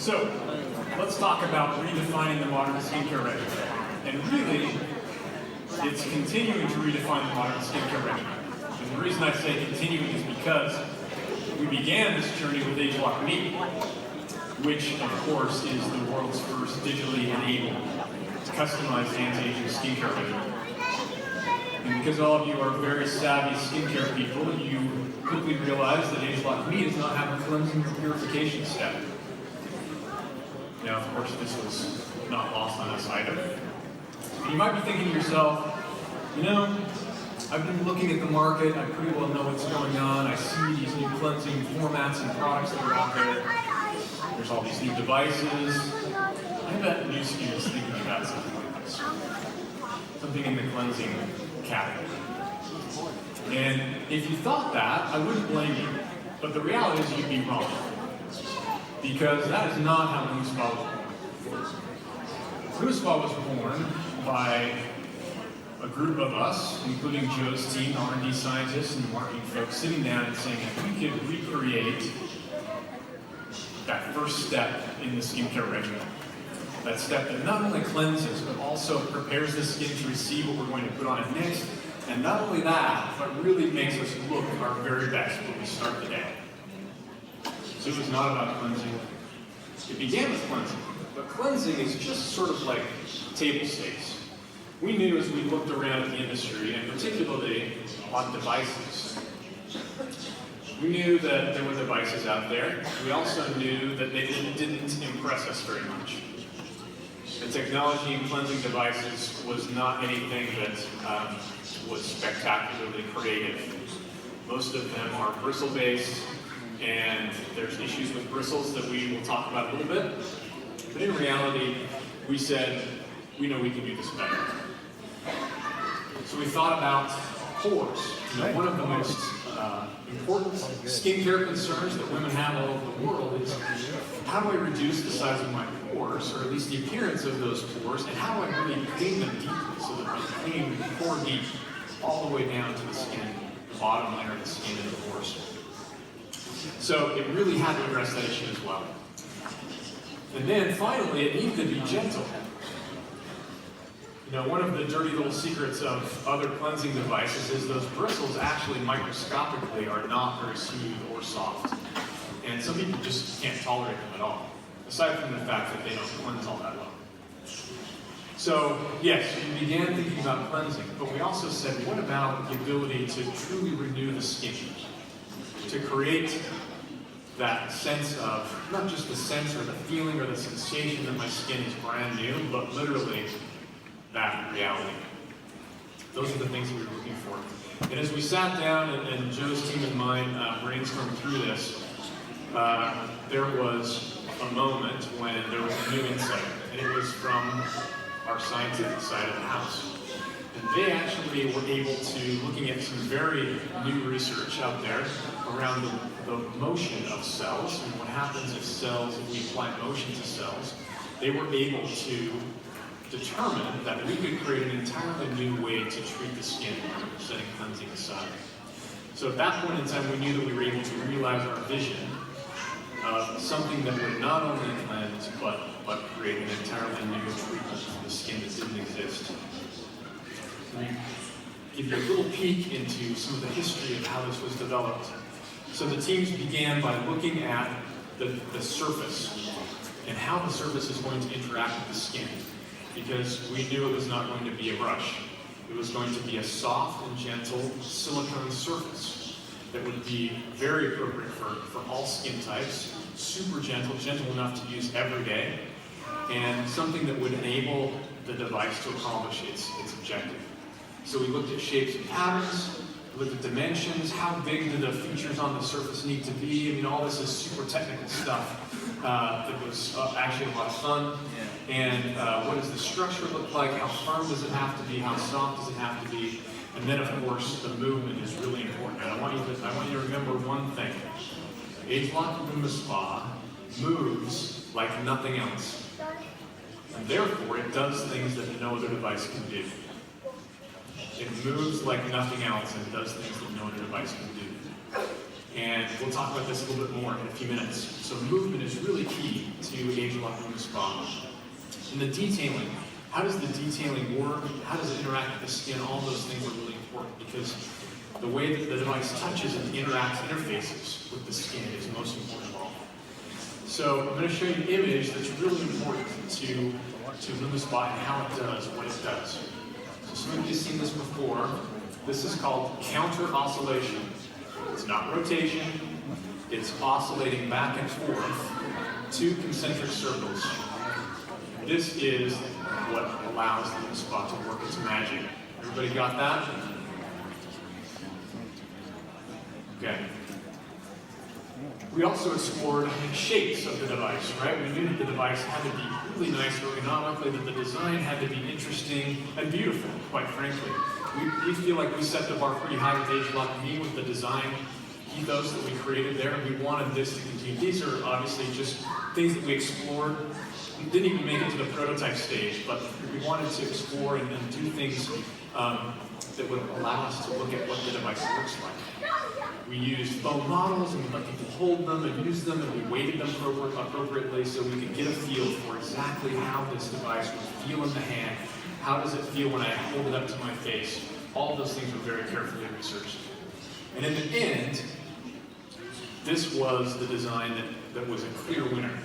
So, let's talk about redefining the modern skincare regimen. And really, it's continuing to redefine the modern skincare regimen. And the reason I say continuing is because we began this journey with ageLOC Me, which, of course, is the world's first digitally enabled, customized anti-aging skincare regimen. And because all of you are very savvy skincare people, you quickly realize that ageLOC Me does not have a cleansing or purification step. Now, of course, this was not lost on us either. And you might be thinking to yourself, you know, I've been looking at the market, I pretty well know what's going on, I see these new cleansing formats and products that are out there. There's all these new devices. I bet news to you is thinking about something like this. Something in the cleansing category. And if you thought that, I wouldn't blame you. But the reality is you'd be wrong. Because that is not how LumiSpa was born. LumiSpa was born by a group of us, including Joe's team, R&D scientists and marketing folks, sitting down and saying, if we could recreate that first step in the skincare regimen, that step that not only cleanses, but also prepares the skin to receive what we're going to put on it next, and not only that, but really makes us look our very best when we start the day. So it was not about cleansing. It began with cleansing, but cleansing is just sort of like table stakes. We knew as we looked around at the industry, and particularly on devices, we knew that there were devices out there. We also knew that they didn't impress us very much. The technology in cleansing devices was not anything that was spectacularly creative. Most of them are bristle-based, and there's issues with bristles that we will talk about a little bit. But in reality, we said, we know we can do this better. So we thought about pores. You know, one of the most important skincare concerns that women have all over the world is, how do I reduce the size of my pores, or at least the appearance of those pores, and how do I really clean them deeply so that I clean pore deep all the way down to the skin, the bottom layer of the skin and the pores. So it really had to address that issue as well. And then finally, it needed to be gentle. You know, one of the dirty little secrets of other cleansing devices is those bristles actually microscopically are not very smooth or soft. And some people just can't tolerate them at all, aside from the fact that they don't cleanse all that well. So, yes, we began thinking about cleansing, but we also said, what about the ability to truly renew the skin? To create that sense of, not just the sense or the feeling or the sensation that my skin is brand new, but literally that reality. Those are the things that we were looking for. And as we sat down and Joe's team and mine brainstormed through this, there was a moment when there was a new insight, and it was from our scientific side of the house. And they actually were able to, looking at some very new research out there around the motion of cells and what happens if we apply motion to cells, they were able to determine that we could create an entirely new way to treat the skin, setting cleansing aside. So at that point in time, we knew that we were able to realize our vision of something that would not only cleanse, but create an entirely new treatment for the skin that didn't exist. Let me give you a little peek into some of the history of how this was developed. So the teams began by looking at the surface and how the surface is going to interact with the skin, because we knew it was not going to be a brush. It was going to be a soft and gentle silicone surface that would be very appropriate for all skin types, super gentle, gentle enough to use every day, and something that would enable the device to accomplish its objective. So we looked at shapes and patterns, we looked at dimensions, how big do the features on the surface need to be. I mean, all this is super technical stuff that was actually a lot of fun. And what does the structure look like? How firm does it have to be? How soft does it have to be? And then, of course, the movement is really important. And I want you to remember one thing. ageLOC LumiSpa moves like nothing else. And therefore, it does things that no other device can do. It moves like nothing else and does things that no other device can do. And we'll talk about this a little bit more in a few minutes. So movement is really key to age-lock LumiSpa. And the detailing, how does the detailing work? How does it interact with the skin? All those things are really important because the way that the device touches and interfaces with the skin is most important of all. So I'm going to show you an image that's really important to LumiSpa and how it does what it does. So some of you have seen this before. This is called counter oscillation. It's not rotation, it's oscillating back and forth 2 concentric circles. This is what allows the LumiSpa to work its magic. Everybody got that? Okay. We also explored shapes of the device, right? We knew that the device had to be really nice ergonomically, that the design had to be interesting and beautiful, quite frankly. We feel like we set the bar pretty high with age-lock knee with the design ethos that we created there, and we wanted this to continue. These are obviously just things that we explored. We didn't even make it to the prototype stage, but we wanted to explore and do things that would allow us to look at what the device looks like. We used foam models, and we let people hold them and use them, and we weighted them appropriately so we could get a feel for exactly how this device would feel in the hand. How does it feel when I hold it up to my face? All of those things were very carefully researched. And in the end, this was the design that was a clear winner.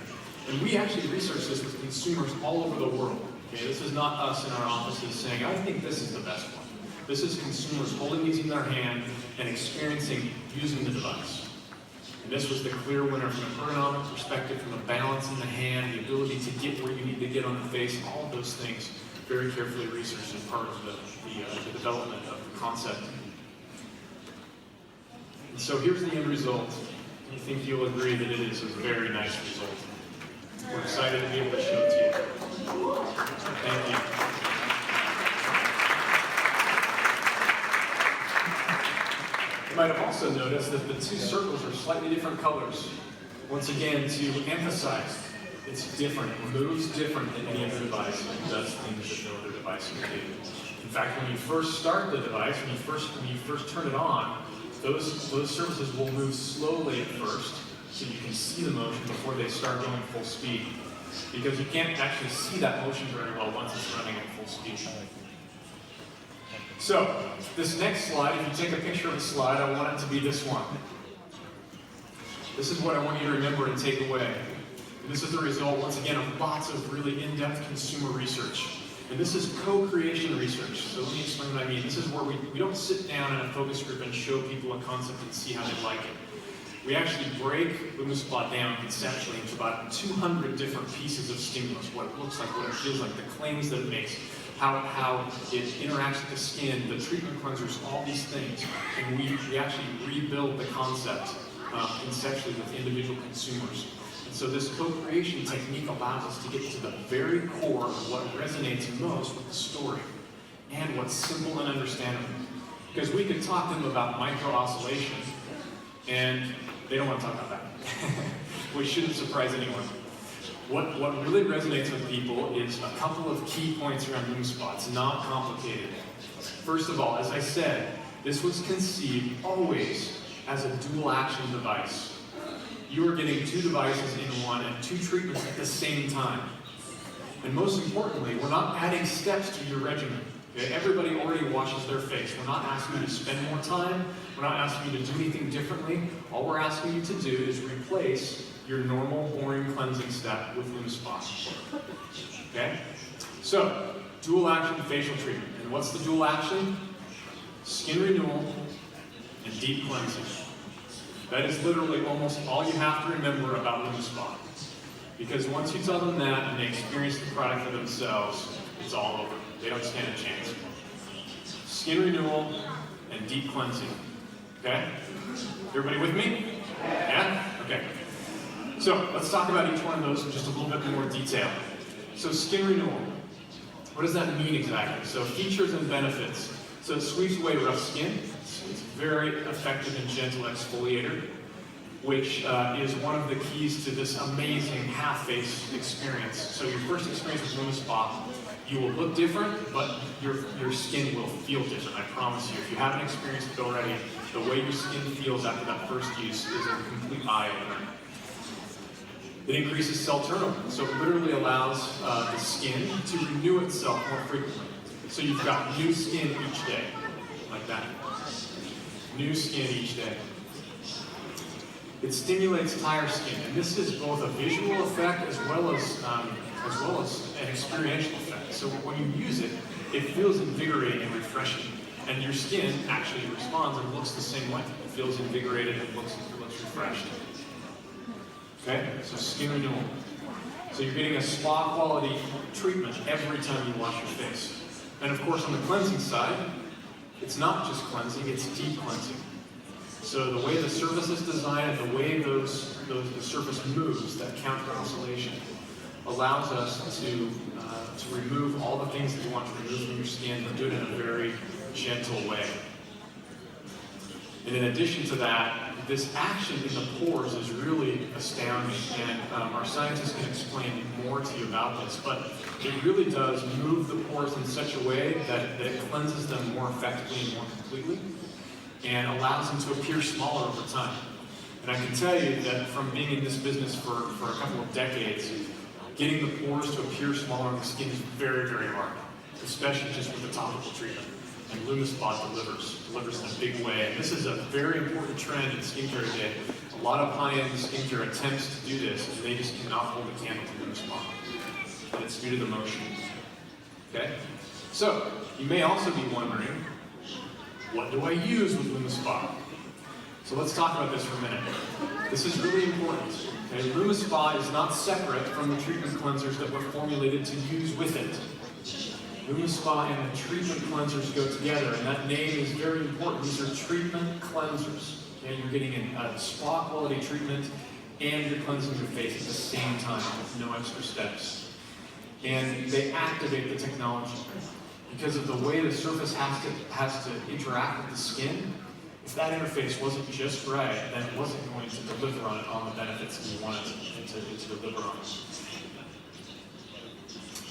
And we actually researched this with consumers all over the world. Okay? This is not us in our offices saying, I think this is the best one. This is consumers holding these in their hand and experiencing using the device. And this was the clear winner from an ergonomic perspective, from a balance in the hand, the ability to get where you need to get on the face, all of those things very carefully researched as part of the development of the concept. And so here's the end result. I think you'll agree that it is a very nice result. We're excited to be able to show it to you. Thank you. You might have also noticed that the 2 circles are slightly different colors. Once again, to emphasize, it's different. It moves different than any other device. It does things that no other device can do. In fact, when you first start the device, when you first turn it on, those surfaces will move slowly at first, so you can see the motion before they start going full speed. Because you can't actually see that motion very well once it's running at full speed. So, this next slide, if you take a picture of the slide, I want it to be this one. This is what I want you to remember and take away. And this is the result, once again, of lots of really in-depth consumer research. And this is co-creation research. So let me explain what I mean. This is where we don't sit down in a focus group and show people a concept and see how they like it. We actually break LumiSpa down conceptually into about 200 different pieces of stimulus, what it looks like, what it feels like, the claims that it makes, how it interacts with the skin, the treatment cleansers, all these things. And we actually rebuild the concept conceptually with individual consumers. And so this co-creation technique allows us to get to the very core of what resonates most with the story and what's simple and understandable. Because we could talk to them about micro-oscillation, and they don't want to talk about that, which shouldn't surprise anyone. What really resonates with people is a couple of key points around LumiSpa. It's not complicated. First of all, as I said, this was conceived always as a dual-action device. You are getting 2 devices in one and 2 treatments at the same time. And most importantly, we're not adding steps to your regimen. Okay? Everybody already washes their face. We're not asking you to spend more time. We're not asking you to do anything differently. All we're asking you to do is replace your normal, boring cleansing step with LumiSpa. Okay? So, dual action facial treatment. And what's the dual action? Skin renewal and deep cleansing. That is literally almost all you have to remember about LumiSpa. Because once you tell them that and they experience the product for themselves, it's all over. They don't stand a chance. Skin renewal and deep cleansing. Okay? Everybody with me? Yeah? Okay. So, let's talk about each one of those in just a little bit more detail. So, skin renewal. What does that mean exactly? So, features and benefits. So, it sweeps away rough skin. It's a very effective and gentle exfoliator, which is one of the keys to this amazing half-face experience. So your first experience with LumiSpa, you will look different, but your skin will feel different, I promise you. If you haven't experienced it already, the way your skin feels after that first use is a complete eye-opener. It increases cell turnover, so it literally allows the skin to renew itself more frequently. So you've got new skin each day, like that. New skin each day. It stimulates tire skin, and this is both a visual effect as well as an experiential effect. So when you use it, it feels invigorating and refreshing, and your skin actually responds and looks the same way. It feels invigorated and looks refreshed. Okay, so skin renewal. So you're getting a spa quality treatment every time you wash your face. And of course, on the cleansing side, it's not just cleansing, it's deep cleansing. So the way the surface is designed and the way the surface moves, that counter oscillation, allows us to remove all the things that you want to remove from your skin, but do it in a very gentle way. And in addition to that, this action in the pores is really astounding, and our scientists can explain more to you about this, but it really does move the pores in such a way that it cleanses them more effectively and more completely, and allows them to appear smaller over time. And I can tell you that from being in this business for a couple of decades, getting the pores to appear smaller on the skin is very, very hard, especially just with the topical treatment. And LumiSpa delivers in a big way. And this is a very important trend in skincare today. A lot of high-end skincare attempts to do this, and they just cannot hold a candle to LumiSpa. And it's due to the motion. Okay? So, you may also be wondering, what do I use with LumiSpa? So let's talk about this for a minute. This is really important. Okay? LumiSpa is not separate from the treatment cleansers that were formulated to use with it. LumiSpa and the treatment cleansers go together, and that name is very important. These are treatment cleansers. Okay? You're getting a spa quality treatment, and you're cleansing your face at the same time with no extra steps. And they activate the technology. Because of the way the surface has to interact with the skin, if that interface wasn't just right, then it wasn't going to deliver on the benefits that we wanted it to deliver on.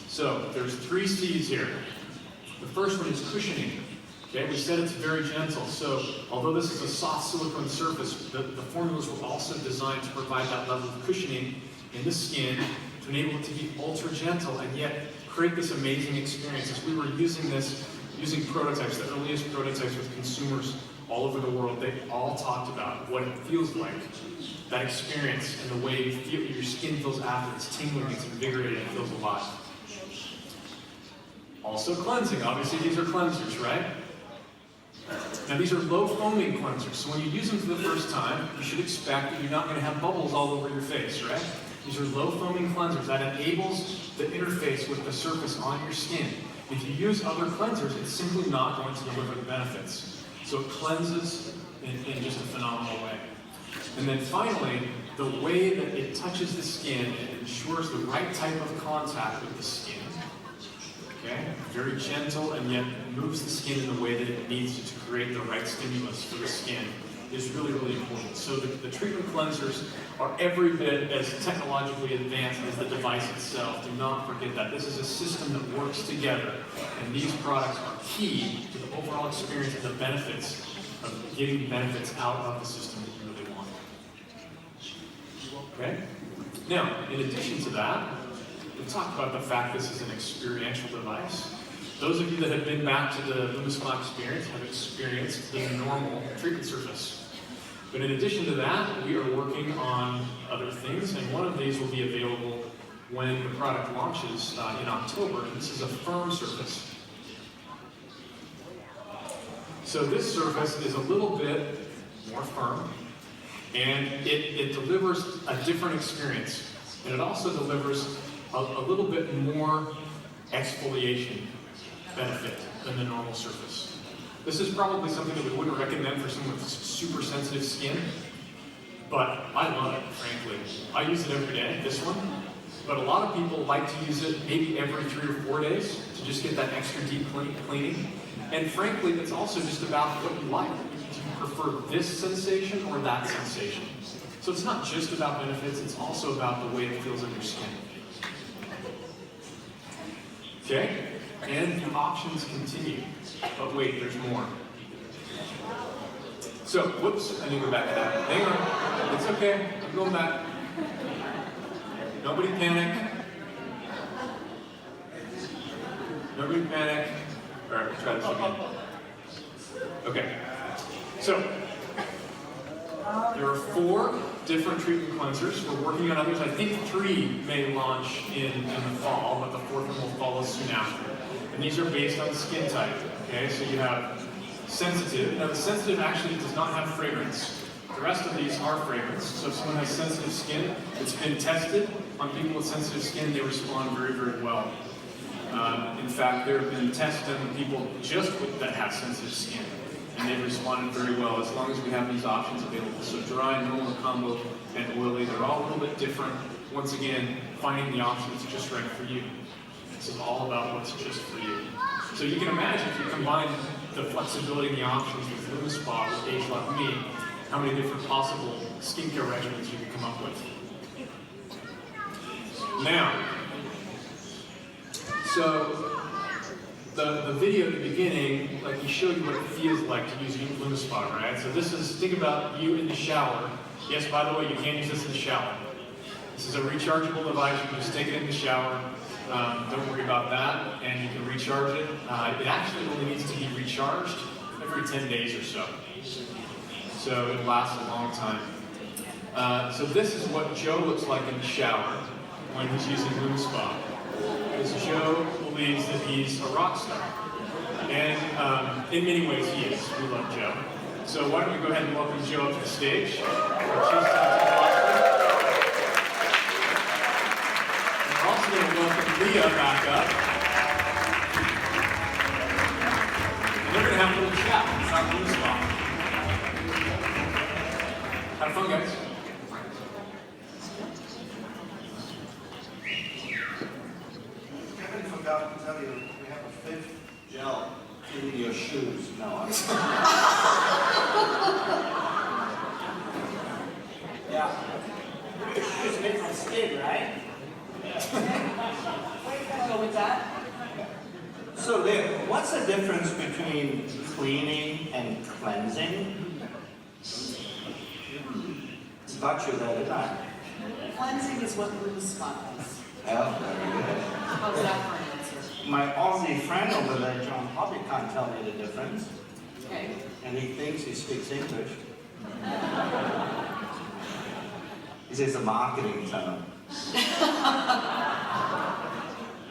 So there's 3 C's here. The first one is cushioning. Okay, we said it's very gentle. So although this is a soft silicone surface, the formulas were also designed to provide that level of cushioning in the skin to enable it to be ultra gentle and yet create this amazing experience. As we were using prototypes, the earliest prototypes with consumers all over the world, they all talked about what it feels like. That experience and the way you feel, your skin feels after. It's tingling, it's invigorating, it feels alive. Also cleansing. Obviously these are cleansers, right? Now these are low foaming cleansers, so when you use them for the first time, you should expect that you're not going to have bubbles all over your face, right? These are low foaming cleansers that enables the interface with the surface on your skin. If you use other cleansers, it's simply not going to deliver the benefits. So it cleanses in just a phenomenal way. And then finally, the way that it touches the skin, it ensures the right type of contact with the skin. Okay? Very gentle, and yet moves the skin in the way that it needs to create the right stimulus for the skin is really, really important. So the treatment cleansers are every bit as technologically advanced as the device itself. Do not forget that. This is a system that works together, and these products are key to the overall experience and the benefits of getting benefits out of the system that you really want. Okay? Now, in addition to that, we talked about the fact this is an experiential device. Those of you that have been back to the LumiSpa experience have experienced the normal treatment surface. But in addition to that, we are working on other things, and one of these will be available when the product launches in October, and this is a firm surface. So this surface is a little bit more firm, and it delivers a different experience, and it also delivers a little bit more exfoliation benefit than the normal surface. This is probably something that we wouldn't recommend for someone with super sensitive skin, but I love it, frankly. I use it every day, this one, but a lot of people like to use it maybe every 3 or 4 days to just get that extra deep cleaning. And frankly, it's also just about what you like. Do you prefer this sensation or that sensation? So it's not just about benefits, it's also about the way it feels on your skin. Okay? And the options continue. But wait, there's more. So, whoops, I need to go back to that. Hang on, it's okay, I'm going back. Nobody panic. Nobody panic. All right, we'll try this again. Okay, so there are 4 different treatment cleansers. We're working on others. I think 3 may launch in the fall, but the 4th one will follow soon after. And these are based on skin type. Okay, so you have sensitive. Now the sensitive actually does not have fragrance. The rest of these are fragrance. So if someone has sensitive skin, it's been tested on people with sensitive skin, they respond very, very well. In fact, there have been tests done on people just that have sensitive skin, and they've responded very well as long as we have these options available. So dry, normal, combo, and oily, they're all a little bit different. Once again, finding the option that's just right for you. This is all about what's just for you. So you can imagine if you combine the flexibility and the options with LumiSpa, with Age Like Me, how many different possible skincare regimens you can come up with. Now, so the video at the beginning, like he showed you what it feels like to use LumiSpa, right? So this is, think about you in the shower. Yes, by the way, you can't use this in the shower. This is a rechargeable device, you can just take it in the shower. Don't worry about that, and you can recharge it. It actually only needs to be recharged every 10 days or so. So it'll last a long time. So this is what Joe looks like in the shower when he's using LumiSpa. Because Joe believes that he's a rock star. And in many ways he is. We love Joe. So why don't we go ahead and welcome Joe up to the stage. We're also going to welcome Leah back up. And they're going to have a little chat about LumiSpa. Have fun, guys. Kevin forgot to tell you, we have a 5th gel in your shoes. No, yeah. Your shoes made from skin, right? Go with that. So, Leah, what's the difference between cleaning and cleansing? It's got you there, didn't I? Cleansing is what LumiSpa does. Oh, very good. How's that for an answer? My Aussie friend over there, John, probably can't tell me the difference. Okay. And he thinks he speaks English. He says a marketing term.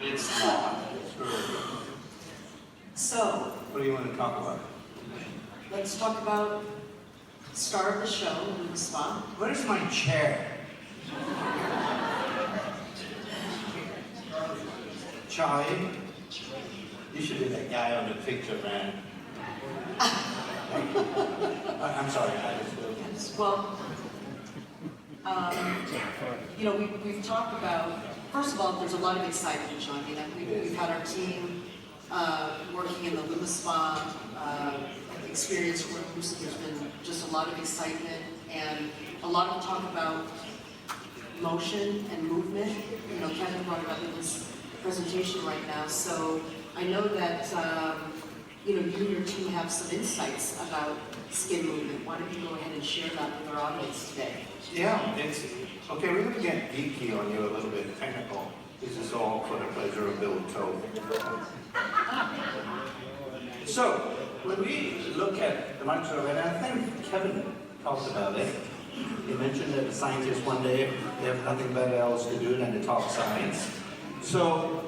It's not. It's true. So, What do you want to talk about? let's talk about star of the show, LumiSpa. Where's my chair? Charlie, you should be that guy on the picture, man. I'm sorry, I just will. Yes, well, you know, we've talked about, first of all, there's a lot of excitement, John. I mean, we've had our team working in the LumiSpa experience rooms. There's been just a lot of excitement and a lot of talk about motion and movement. You know, Kevin brought it up in his presentation right now. So I know that, you know, you and your team have some insights about skin movement. Why don't you go ahead and share that with our audience today? Yeah, it's okay. We're going to get geeky on you a little bit, technical. This is all for the pleasure of Bill Toe. So, when we look at the microscope, and I think Kevin talked about it, he mentioned that the scientists one day, they have nothing better else to do than to talk science. So,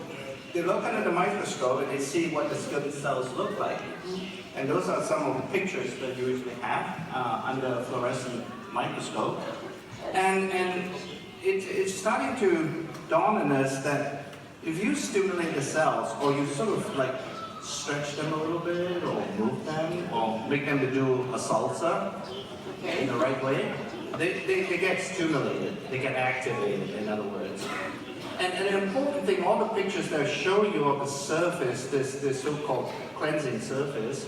they look under the microscope and they see what the skin cells look like. And those are some of the pictures that you usually have under a fluorescent microscope. And it's starting to dawn on us that if you stimulate the cells, or you sort of like stretch them a little bit, or move them, or make them to do a salsa in the right way, they get stimulated, they get activated, in other words. And an important thing, all the pictures that show you of the surface, this so-called cleansing surface,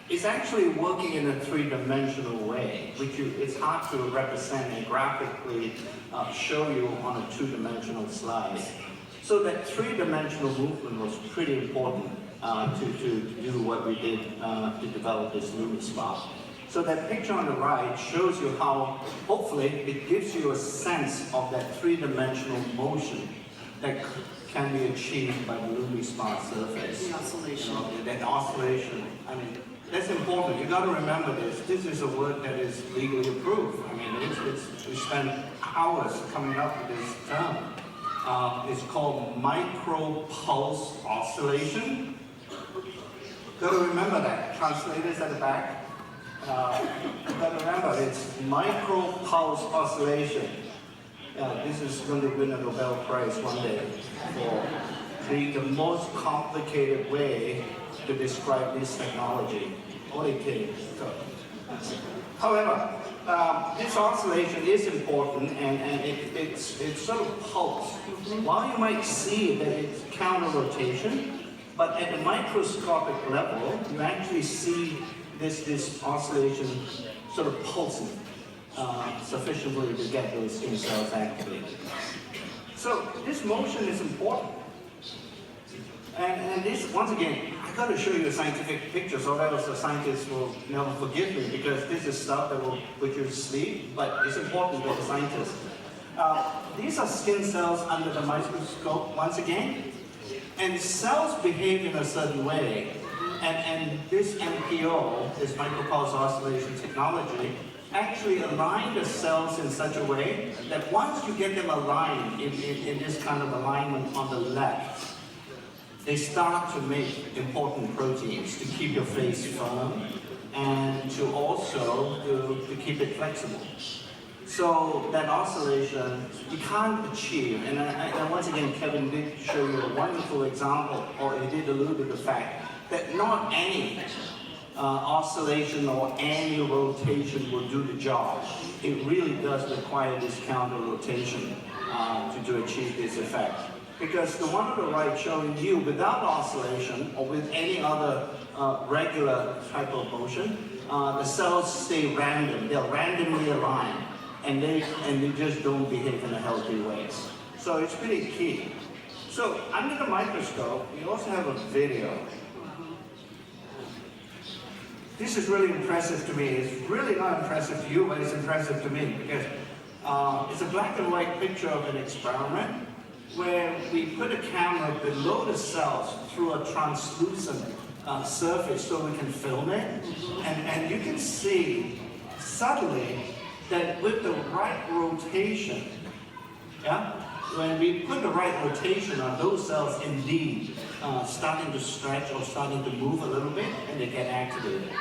is actually working in a three-dimensional way, which it's hard to represent and graphically show you on a two-dimensional slide. So that three-dimensional movement was pretty important to do what we did to develop this LumiSpa. So that picture on the right shows you how, hopefully, it gives you a sense of that three-dimensional motion that can be achieved by the LumiSpa surface. The oscillation. You know, that oscillation. I mean, that's important. You got to remember this. This is a word that is legally approved. I mean, we spend hours coming up with this term. It's called micro-pulse oscillation. Got to remember that. Translators at the back. Got to remember, it's micro-pulse oscillation. This is going to win a Nobel Prize one day for the most complicated way to describe this technology. Only kidding. So, however, this oscillation is important, and it's sort of pulse. While you might see that it's counter-rotation, but at the microscopic level, you actually see this oscillation sort of pulsing sufficiently to get those skin cells activated. So this motion is important. And this, once again, I've got to show you a scientific picture, so that the scientists will never forgive me, because this is stuff that will put you to sleep, but it's important for the scientists. These are skin cells under the microscope, once again, and cells behave in a certain way. And this MPO, this micropulse oscillation technology, actually align the cells in such a way that once you get them aligned in this kind of alignment on the left, they start to make important proteins to keep your face firm and to also to keep it flexible. So that oscillation you can't achieve, and once again Kevin did show you a wonderful example, or he did allude to the fact that not any oscillation or any rotation will do the job. It really does require this counter rotation to achieve this effect. Because the one on the right showing you without oscillation or with any other regular type of motion, the cells stay random. They're randomly aligned, and they just don't behave in a healthy way. So it's pretty key. So under the microscope, we also have a video. This is really impressive to me. It's really not impressive to you, but it's impressive to me because it's a black and white picture of an experiment where we put a camera below the cells through a translucent surface so we can film it. And you can see subtly that with the right rotation, when we put the right rotation on those cells, indeed, starting to stretch or starting to move a little bit, and they get activated.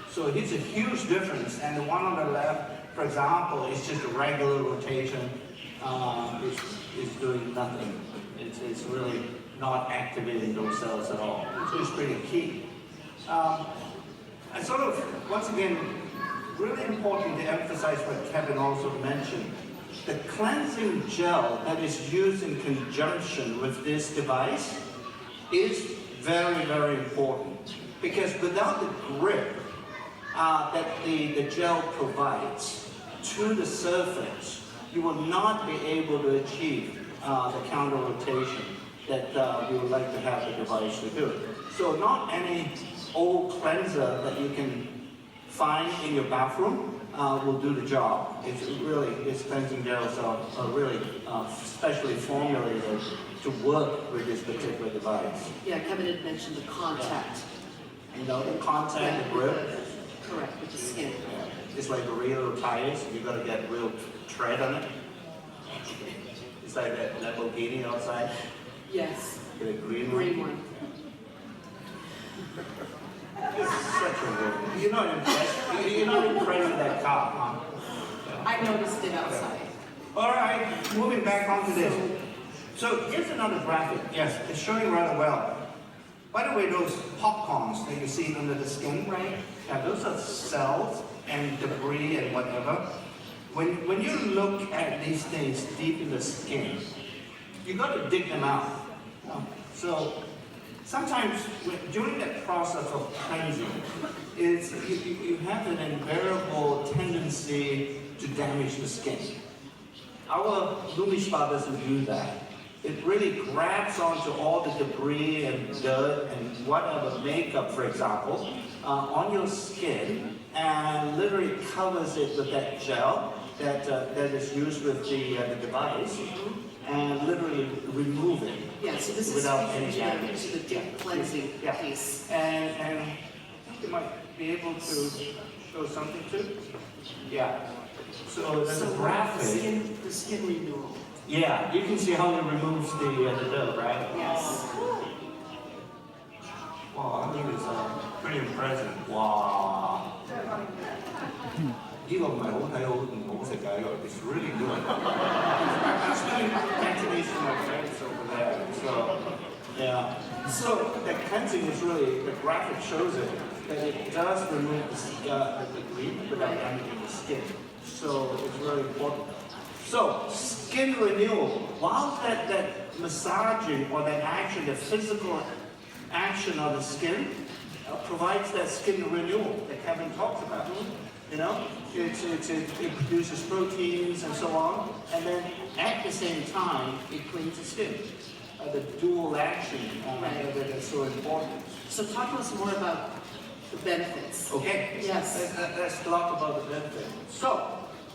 So it's a huge difference. And the one on the left, for example, is just a regular rotation. It's doing nothing. It's really not activating those cells at all. So it's pretty key. I sort of, once again, really important to emphasize what Kevin also mentioned. The cleansing gel that is used in conjunction with this device is very, very important. Because without the grip that the gel provides to the surface, you will not be able to achieve the counter rotation that we would like to have the device to do. So not any old cleanser that you can find in your bathroom will do the job. It's cleansing gels are really specially formulated to work with this particular device. Yeah, Kevin had mentioned the contact. You know, the contact, the grip. Correct, with the skin. Yeah. It's like real tires. You got to get real tread on it. It's like that Lamborghini outside. Yes. Get a green Green one. one. It's such a word. You're not impressed. You're not impressed with that car, huh? I noticed it outside. All right, moving back onto this. So here's another graphic. Yes, it's showing rather well. By the way, those popcorns that you see under the skin, Right. yeah, those are cells and debris and whatever. When you look at these things deep in the skin, you got to dig them out. So sometimes during that process of cleansing, you have an invariable tendency to damage the skin. Our LumiSpa doesn't do that. It really grabs onto all the debris and dirt and whatever makeup, for example, on your skin, and literally covers it with that gel that is used with the device, and literally remove it. Yeah, so this is without speaking any to damage. the deep cleansing Yeah. piece. And I think you might be able to show something too. Yeah. So there's a graphic. The skin renewal. Yeah, you can see how it removes the dough, right? Yes. Wow, I think it's pretty impressive. Wow. 呢個唔係好睇好唔好食㗎，呢個 it's really good. It's doing activation of friends over there. So yeah. So the cleansing is really the graphic shows it that it does remove the grease without damaging the skin. So it's very important. So skin renewal, while that massaging or that action, the physical action of the skin provides that skin renewal that Kevin talked about. You know, it produces proteins and so on, and then at the same time it cleans the skin. The dual action that is so important. So talk to us more about the benefits. Okay. Yes. Let's talk about the benefit. So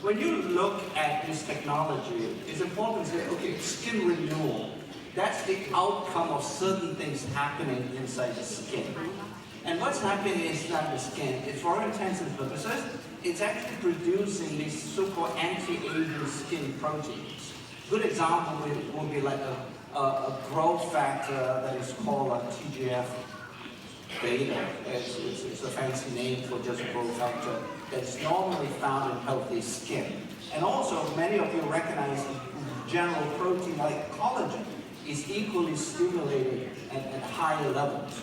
when you look at this technology, it's important to say, okay, skin renewal. That's the outcome of certain things happening inside the skin. And what's happening inside the skin, is for all intents and purposes, it's actually producing these so-called anti-aging skin proteins. Good example would be like a growth factor that is called a TGF beta. It's a fancy name for just growth factor that's normally found in healthy skin. And also, many of you recognize general protein like collagen is equally stimulated at higher levels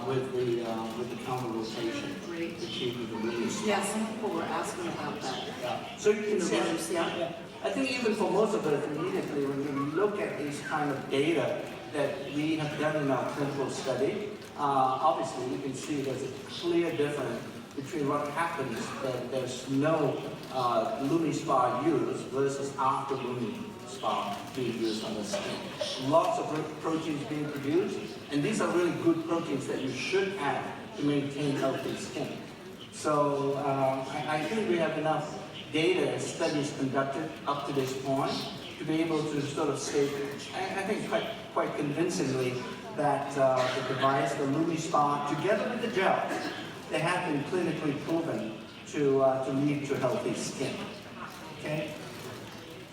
with the counter rotation. Great. Achieving the release. Yeah, some people were asking about that. Yeah. So you can see, Yeah. I think even for most of us immediately, when we look at these kind of data that we have done in our clinical study, obviously you can see there's a clear difference between what happens that there's no LumiSpa used versus after LumiSpa being used on the skin. Lots of proteins being produced, and these are really good proteins that you should have to maintain healthy skin. So I think we have enough data and studies conducted up to this point to be able to sort of state, I think quite convincingly, that the device, the LumiSpa, together with the gel, they have been clinically proven to lead to healthy skin. Okay?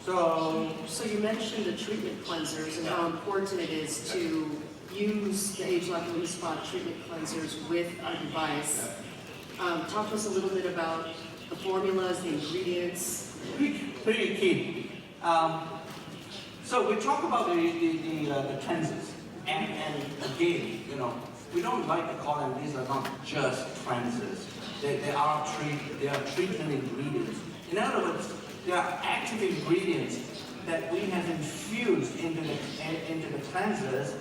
So you mentioned the treatment cleansers and how important it is to use the age-lock LumiSpa treatment cleansers with our device. Talk to us a little bit about the formulas, the ingredients. pretty key. So we talk about the cleansers, and again, you know, we don't like to call them, these are not just cleansers. They are treatment ingredients. In other words, they are active ingredients that we have infused into the cleansers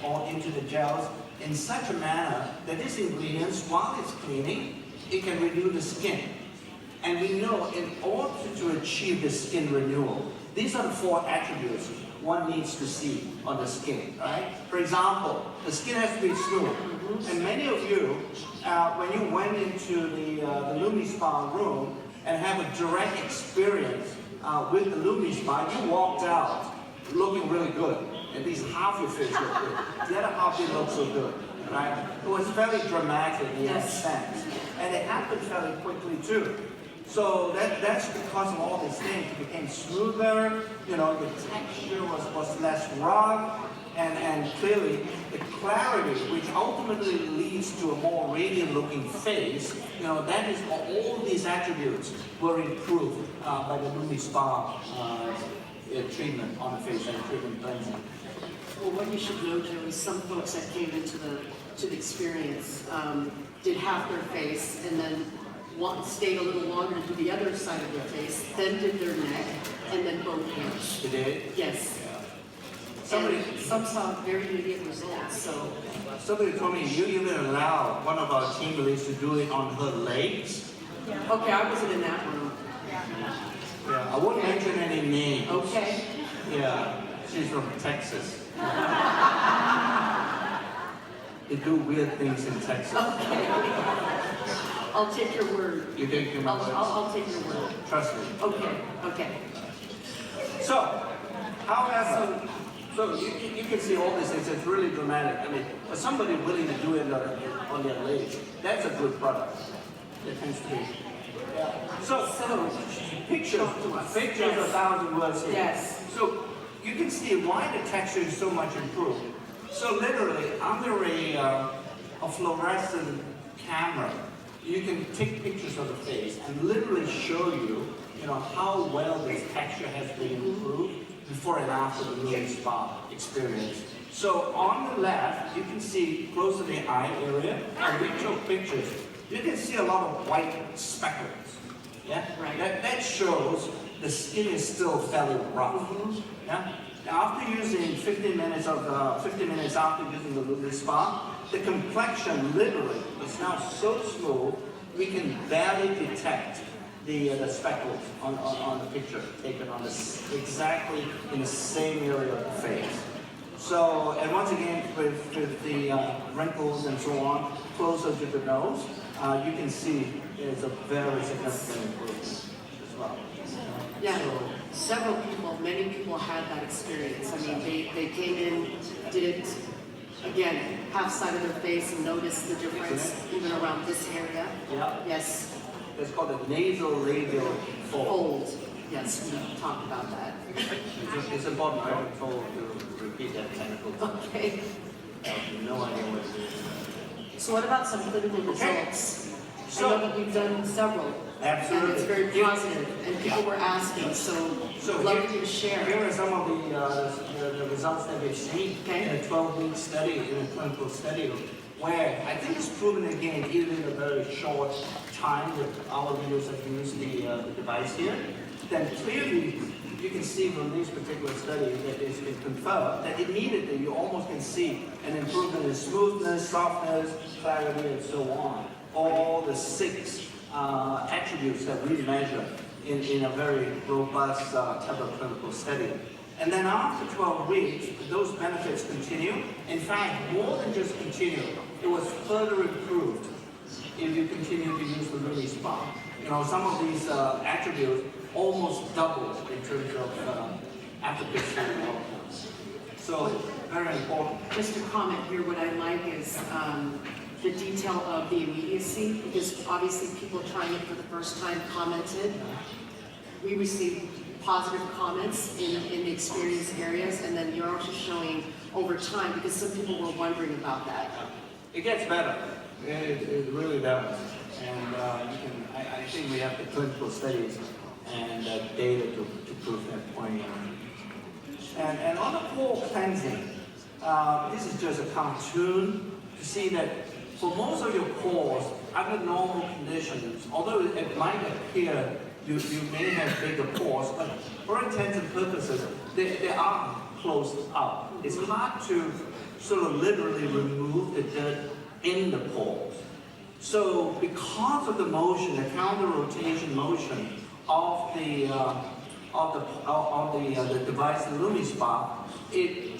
or into the gels in such a manner that these ingredients, while it's cleaning, it can renew the skin. And we know in order to achieve the skin renewal, these are the 4 attributes one needs to see on the skin, right? For example, the skin has to be smooth. And many of you, when you went into the LumiSpa room and have a direct experience with the LumiSpa, you walked out looking really good. At least half your face looked good. The other half didn't look so good, right? It was very dramatic in that sense. And it happened fairly quickly too. So that's because of all these things. It became smoother, you know, the texture was less rough, and clearly the clarity, which ultimately leads to a more radiant looking face, you know, that is all these attributes were improved by the LumiSpa treatment on the face and treatment cleansing. Well, what you should know, Joe, is some folks that came into the experience did half their face and then stayed a little longer to do the other side of their face, then did their neck, and then both hands. Today? Yes. Yeah. And some saw very immediate results, so. Somebody told me you even allowed one of our team leads to do it on her legs. Okay, I wasn't in that room. Yeah, I won't mention any names. Okay. Yeah, she's from Texas. They do weird things in Texas. Okay. I'll take your word. You take your word? I'll take your word. Trust me. Okay. So, however, so you can see all this, it's really dramatic. I mean, for somebody willing to do it on their legs, that's a good product. It tends to be. Yeah. So pictures, pictures, Yes. 1,000 words here. Yes. So you can see why the texture is so much improved. So literally, under a fluorescent camera, you can take pictures of the face and literally show you, how well this texture has been improved before and after the LumiSpa experience. So on the left, you can see close to the eye area, and we took pictures. You can see a lot of white speckles. Yeah, Right. That shows the skin is still fairly rough. Yeah. Now, after using 15 minutes after using the LumiSpa, the complexion literally is now so smooth we can barely detect the speckles on the picture taken on exactly in the same area of the face. So, and once again, with the wrinkles and so on closer to the nose, you can see there's a very significant improvement as well. Yeah, So, many people had that experience. I mean, they came in, did, again, half side of their face and noticed the difference even around this area. yeah, Yes, it's called the nasolabial fold. fold. Yes, we talked about that. It's important, I've been told to repeat that technical term. Okay. I have no idea what it is. So what about some clinical Okay. results? So- I know that we've done several. Absolutely. And it's very positive, and people were asking, so So I'd love for you to share. Here are some of the results that we've seen Okay. in a 12-week study, in a clinical study, where I think it's proven again, even in a very short time that our leaders have used the device here, then clearly you can see from these particular studies that it's been confirmed that immediately you almost can see an improvement in smoothness, softness, clarity, and so on. All the 6 attributes that we measure in a very robust type of clinical study. And then after 12 weeks, those benefits continue. In fact, more than just continue, it was further improved if you continue to use the LumiSpa. Some of these attributes almost doubled in terms of efficacy and outcomes. So, very important. Just a comment here, what I like is the detail of the immediacy, because obviously people trying it for the first time commented. We received positive comments in the experience areas, and then you're also showing over time, because some people were wondering about that. It gets better. It really does. And I think we have the clinical studies and data to prove that point. And on the pore cleansing, this is just a cartoon to see that for most of your pores, under normal conditions, although it might appear you may have bigger pores, but for intents and purposes, they are closed up. It's hard to sort of literally remove the dirt in the pores. So because of the motion, the counter rotation motion of the device, the LumiSpa, it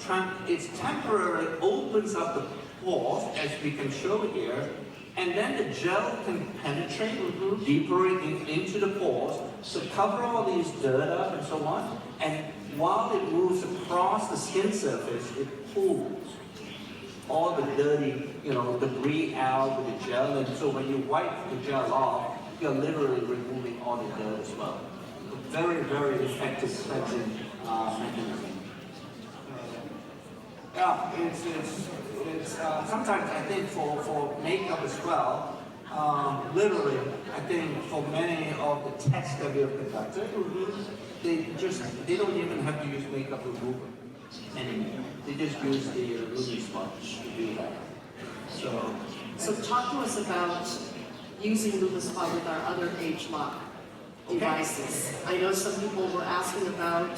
temporarily opens up the pores, as we can show here, and then the gel can penetrate deeper into the pores to cover all these dirt up and so on. And while it moves across the skin surface, it pulls all the dirty, debris out with the gel. And so when you wipe the gel off, you're literally removing all the dirt as well. A very, very effective cleansing mechanism. Yeah, it's sometimes I think for makeup as well, literally, I think for many of the tests that we have conducted, they don't even have to use makeup remover anymore. They just use the LumiSpa to do that. So talk to us about using LumiSpa with our other age lock devices. I know some people were asking about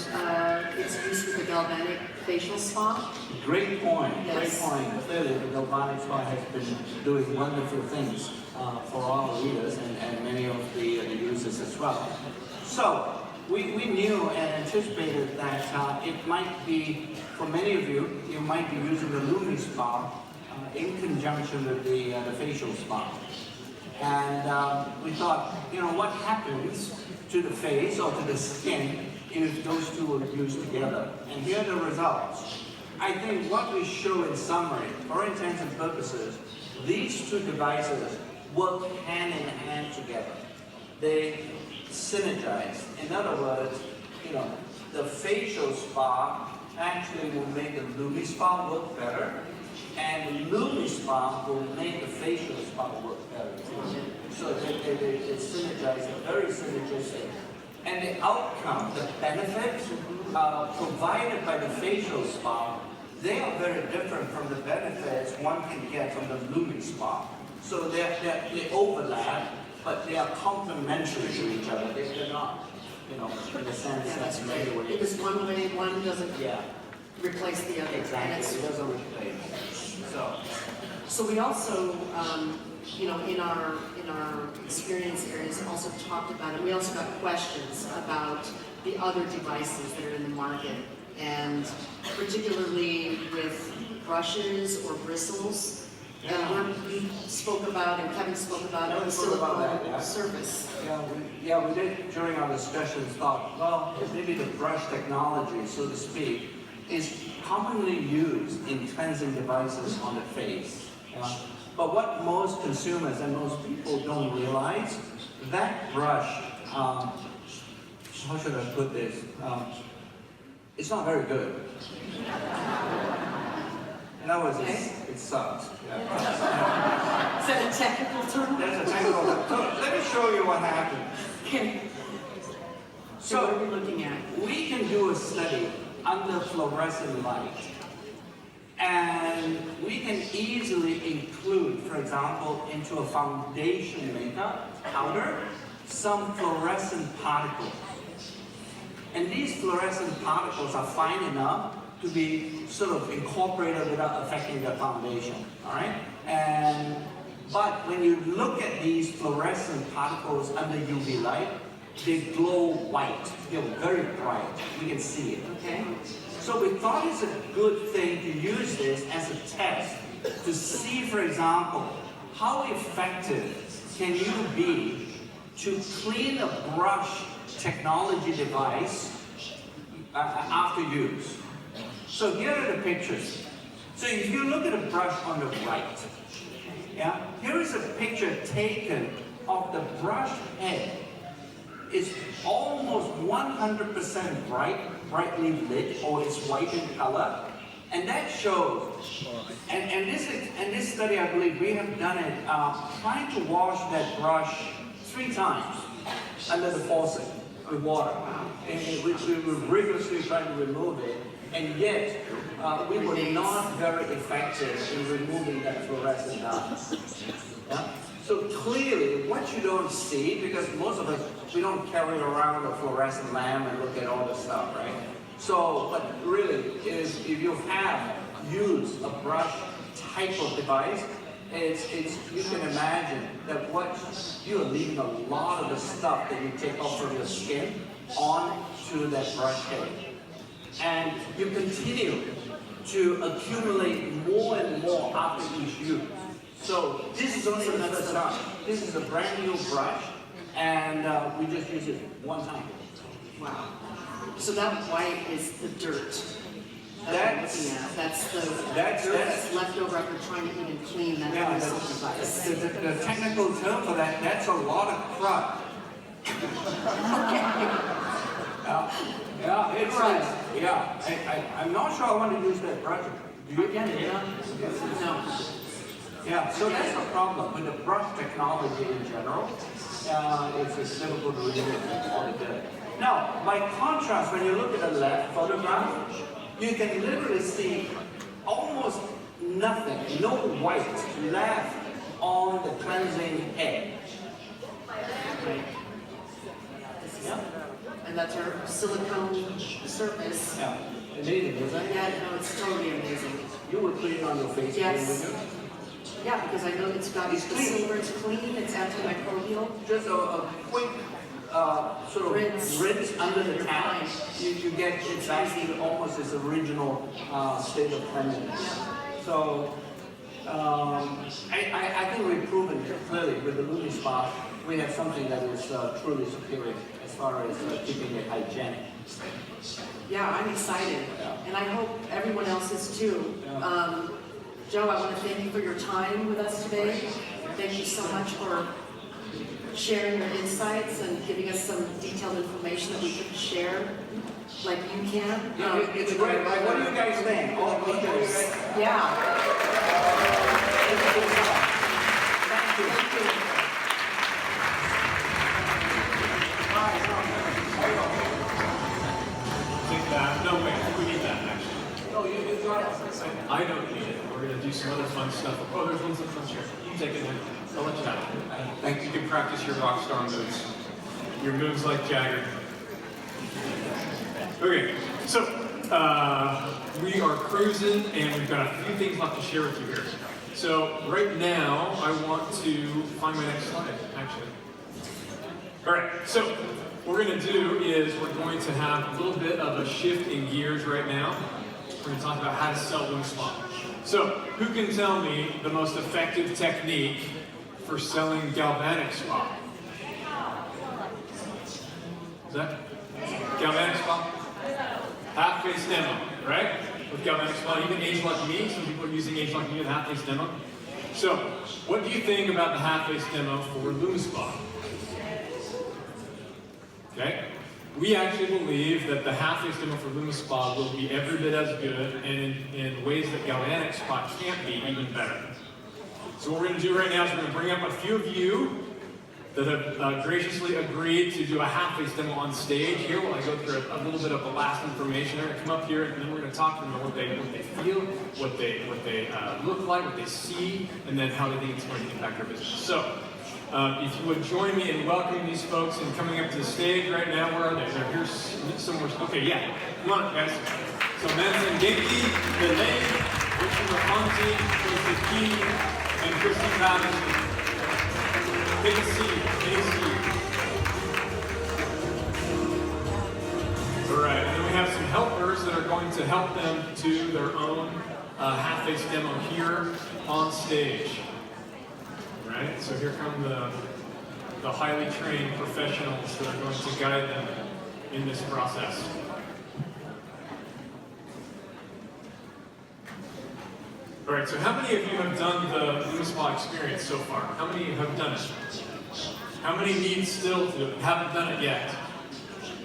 its use with the galvanic facial spa. Great point, Yes. great point. Clearly, the galvanic spa has been doing wonderful things for our readers and many of the users as well. So, we knew and anticipated that it might be, for many of you, you might be using the LumiSpa in conjunction with the facial spa. And we thought, you know, what happens to the face or to the skin if those two are used together? And here are the results. I think what we show in summary, for all intents and purposes, these two devices work hand in hand together. They synergize. In other words, you know, the facial spa actually will make the LumiSpa work better, and LumiSpa will make the facial spa work better too. So they synergize, they're very synergistic. And the outcome, the benefits provided by the facial spa, they are very different from the benefits one can get from the LumiSpa. So they overlap, but they are complementary to each other. They're not, you know, in the sense Yeah, that's that great. anyway. It is one way, one doesn't Yeah, replace the other. And exactly. it's- It doesn't replace. So we also, you know, in our experience areas also talked about it. We also got questions about the other devices that are in the market, and particularly with brushes or bristles. And we spoke about, and Kevin spoke about Yeah, we the spoke about that, silicone yeah. surface. Yeah, we did during our discussions thought, well, maybe the brush technology, so to speak, is commonly used in cleansing devices on the face. Yeah? But what most consumers and most people don't realize, that brush, how should I put this? It's not very good. In other words, it sucks. Yeah. Is that a technical term? That's a technical term. So let me show you what happened. Okay. So what are we looking at? We can do a study under fluorescent light, and we can easily include, for example, into a foundation makeup powder, some fluorescent particles. And these fluorescent particles are fine enough to be sort of incorporated without affecting the foundation, all right? But when you look at these fluorescent particles under UV light, they glow white. They're very bright. We can see it. Okay. So we thought it's a good thing to use this as a test to see, for example, how effective can you be to clean a brush technology device after use. So here are the pictures. So if you look at a brush on the right, yeah, here is a picture taken of the brush head. It's almost 100% brightly lit, or it's white in color, and that shows. And this study, I believe, we have done it trying to wash that brush 3 times under the faucet with water, and we were rigorously trying to remove it, and yet we were not very effective in removing that fluorescent dust. Yeah? So clearly, what you don't see, because most of us, we don't carry around a fluorescent lamp and look at all the stuff, right? So, but really, if you have used a brush type of device, you can imagine that you're leaving a lot of the stuff that you take off from your skin onto that brush head. And you continue to accumulate more and more after each use. So this is only the first time. This is a brand new brush, and we just use it 1 time. Wow. So that white is the dirt. That's the dirt that's left over after trying to even clean that device. The technical term for that, that's a lot of crud. Yeah, it's Crud. I'm not sure I want to use that brush. Do you get it? Yeah. No. Yeah, so that's the problem with the brush technology in general. It's difficult to remove all the dirt. Now, by contrast, when you look at the left photograph, you can literally see almost nothing, no white left on the cleansing head. Right. Yeah? And that's our silicone surface. Yeah. Amazing, isn't it? Yeah, no, it's totally amazing. You would put it on your face, Yes. wouldn't you? Yeah, because I know it's got the silver, it's clean, it's antimicrobial. Just a quick sort of rinse under the tap. You get it back to almost its original state of cleanliness. So I think we've proven clearly with the LumiSpa, we have something that is truly superior as far as keeping it hygienic. Yeah, I'm excited, and I hope everyone else is too. Yeah. Joe, I want to thank you for your time with us today. Thank you so much for sharing your insights and giving us some detailed information that we can share, like you can. It's great. Like, what do you guys think? Yeah. Thank you. Thank you. Take that. No, wait, we need that actually. No, you got it. I don't need it. We're gonna do some other fun stuff. Oh, there's one from here. You take it then. I'll let you have it. Thank you. You can practice your rock star moves. Your moves like Jagger. Okay, so we are cruising and we've got a few things left to share with you here. So right now, I want to find my next slide, actually. All right, so what we're gonna do is we're going to have a little bit of a shift in gears right now. We're gonna talk about how to sell LumiSpa. So who can tell me the most effective technique for selling galvanic spa? Is that galvanic spa? Half-face demo, right? With galvanic spa, even age like me, some people are using age like me with half-face demo. So, what do you think about the half-face demo for LumiSpa? Okay? We actually believe that the half-face demo for LumiSpa will be every bit as good and in ways that galvanic spa can't be even better. So what we're going to do right now is we're going to bring up a few of you that have graciously agreed to do a half-face demo on stage here while I go through a little bit of the last information. They're going to come up here and then we're going to talk to them about what they feel, what they look like, what they see, and then how they think it's going to impact their business. So, if you would join me in welcoming these folks and coming up to the stage right now. Where are they? They're here somewhere. Okay, yeah. Come on, guys. So, Manson Genki, Belay, Richard Rafonti, Joseph Key, and Christy Patterson. Take a seat. Take a seat. All right, and then we have some helpers that are going to help them do their own half-face demo here on stage. All right, so here come the highly trained professionals that are going to guide them in this process. All right, so how many of you have done the LumiSpa experience so far? How many have done it? How many need still to haven't done it yet?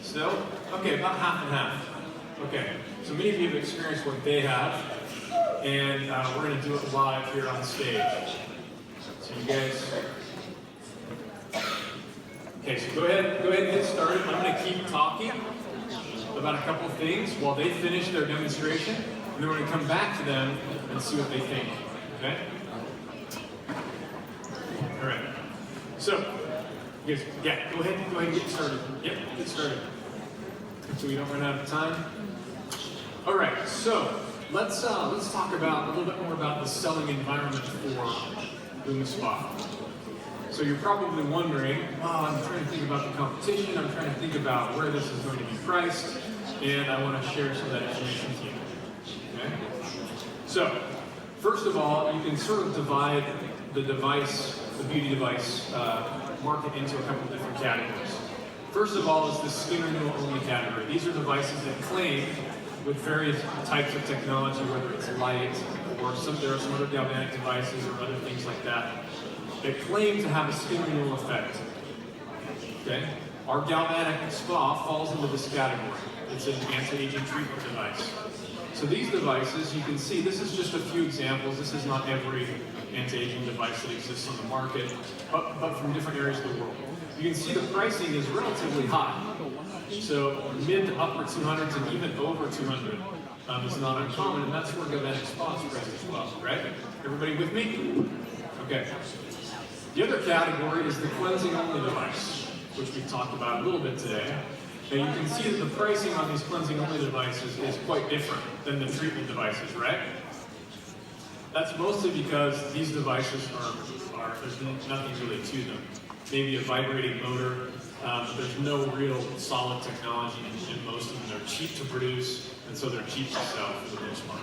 Still? Okay, about half and half. Okay, so many of you have experienced what they have, and we're going to do it live here on stage. So you guys. Okay, so go ahead and get started. I'm going to keep talking about a couple things while they finish their demonstration, and then we're going to come back to them and see what they think. Okay? All right. So, you guys, yeah, go ahead and get started. Yep, get started. So we don't run out of time. All right. So let's talk about a little bit more about the selling environment for LumiSpa. So you're probably wondering, I'm trying to think about the competition. I'm trying to think about where this is going to be priced, and I want to share some of that information with you. Okay? So, first of all, you can sort of divide the beauty device market into a couple of different categories. First of all is the skin renewal only category. These are devices that claim, with various types of technology, whether it's light or there are some other galvanic devices or other things like that, that claim to have a skin renewal effect. Okay? Our galvanic spa falls into this category. It's an anti-aging treatment device. So these devices, you can see, this is just a few examples. This is not every anti-aging device that exists on the market, but from different areas of the world. You can see the pricing is relatively high. So mid to upper 200s and even over 200 is not uncommon, and that's where galvanic spa is priced as well, right? Everybody with me? Okay. The other category is the cleansing only device, which we've talked about a little bit today. And you can see that the pricing on these cleansing only devices is quite different than the treatment devices, right? That's mostly because these devices there's nothing really to them. Maybe a vibrating motor, but there's no real solid technology in most of them. They're cheap to produce, and so they're cheap to sell for the most part.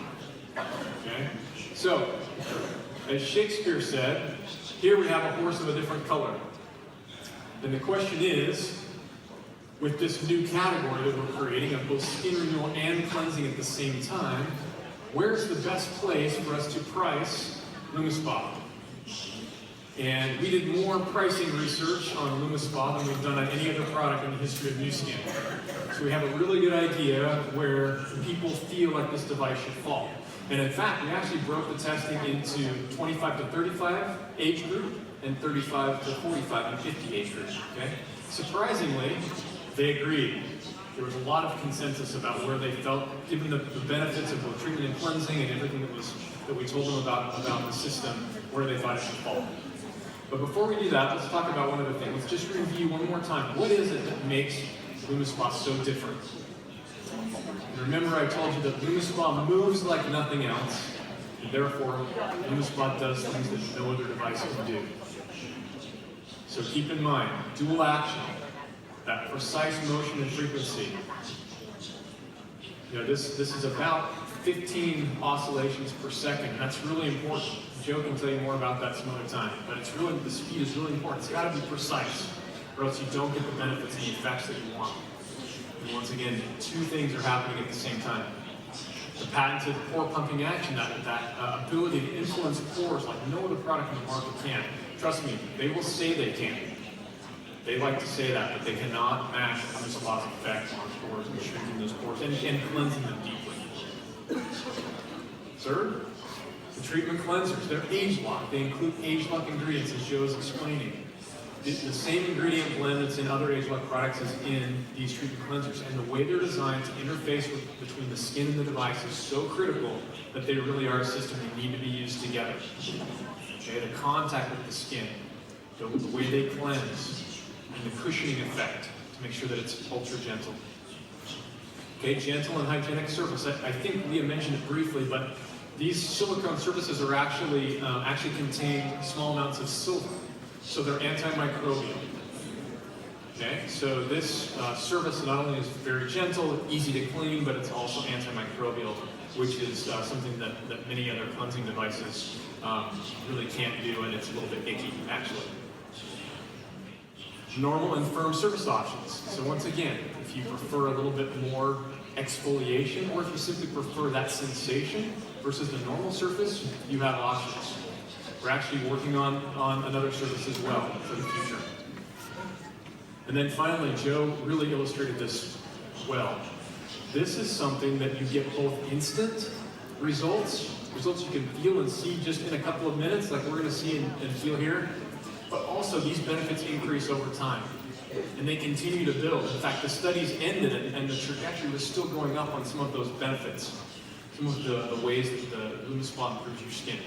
Okay? So, As Shakespeare said, here we have a horse of a different color. And the question is, with this new category that we're creating of both skin renewal and cleansing at the same time, where's the best place for us to price LumiSpa? And we did more pricing research on LumiSpa than we've done on any other product in the history of Nu Skin. So we have a really good idea where people feel like this device should fall. And in fact, we actually broke the testing into 25 to 35 age group and 35 to 45 and 50 age group, okay? Surprisingly, they agreed. There was a lot of consensus about where they felt, given the benefits of both treatment and cleansing and everything that we told them about the system, where they thought it should fall. But before we do that, let's talk about one other thing. Let's just review one more time. What is it that makes LumiSpa so different? And remember I told you that LumiSpa moves like nothing else, and therefore LumiSpa does things that no other device can do. So keep in mind, dual action, that precise motion and frequency. You know, this is about 15 oscillations per second. That's really important. Joe can tell you more about that some other time. But it's really, the speed is really important. It's got to be precise, or else you don't get the benefits and the effects that you want. And once again, two things are happening at the same time. The patented pore pumping action, that ability to influence pores like no other product in the market can. Trust me, they will say they can. They like to say that, but they cannot match LumiSpa's effect on pores and shrinking those pores and cleansing them deeply. Third, the treatment cleansers. They're age-locked. They include age-lock ingredients, as Joe is explaining. The same ingredient blend that's in other age-lock products is in these treatment cleansers. And the way they're designed to interface between the skin and the device is so critical that they really are a system that need to be used together. Okay, the contact with the skin, the way they cleanse, and the cushioning effect to make sure that it's ultra gentle. Okay, gentle and hygienic surface. I think Leah mentioned it briefly, but these silicone surfaces are actually contain small amounts of silver, so they're antimicrobial. Okay, so this surface not only is very gentle, easy to clean, but it's also antimicrobial, which is something that many other cleansing devices really can't do, and it's a little bit icky, actually. Normal and firm surface options. So once again, if you prefer a little bit more exfoliation, or if you simply prefer that sensation versus the normal surface, you have options. We're actually working on another surface as well for the future. And then finally, Joe really illustrated this well. This is something that you get both instant results you can feel and see just in a couple of minutes, like we're going to see and feel here, but also these benefits increase over time. And they continue to build. In fact, the studies ended and the trajectory was still going up on some of those benefits, some of the ways that the LumiSpa improves your skin.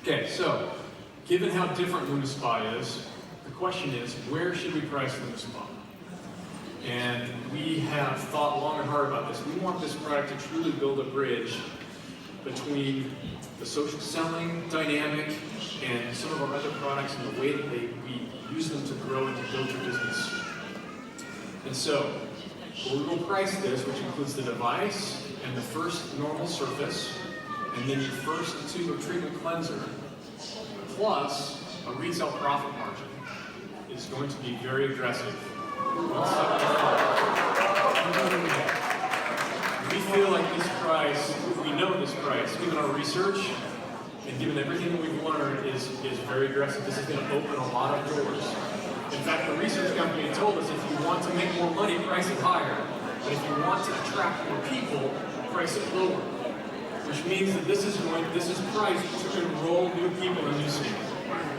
Okay, so given how different LumiSpa is, the question is, where should we price LumiSpa? And we have thought long and hard about this. We want this product to truly build a bridge between the social selling dynamic and some of our other products and the way that we use them to grow and to build your business. And so, we will price this, which includes the device and the first normal surface, and then your first tube of treatment cleanser, plus a retail profit margin, is going to be very aggressive. We feel like this price, we know this price, given our research, and given everything that we've learned, is very aggressive. This is going to open a lot of doors. In fact, the research company told us if you want to make more money, price it higher. But if you want to attract more people, price it lower. Which means that this is priced to enroll new people in Nu Skin,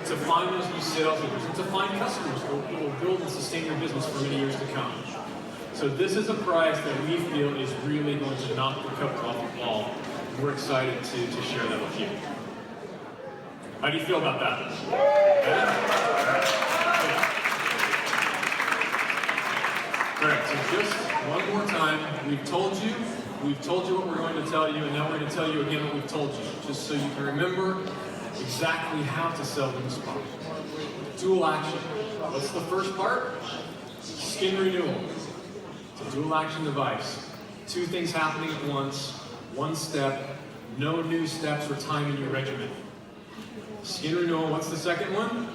to find those new sales leaders, and to find customers who will build and sustain your business for many years to come. So this is a price that we feel is really going to knock the cover off the ball. And we're excited to share that with you. How do you feel about that? All right, so just one more time, we've told you what we're going to tell you, and now we're going to tell you again what we've told you, just so you can remember exactly how to sell LumiSpa. Dual action. What's the first part? Skin renewal. It's a dual action device. Two things happening at once, one step, no new steps or time in your regimen. Skin renewal, what's the second one?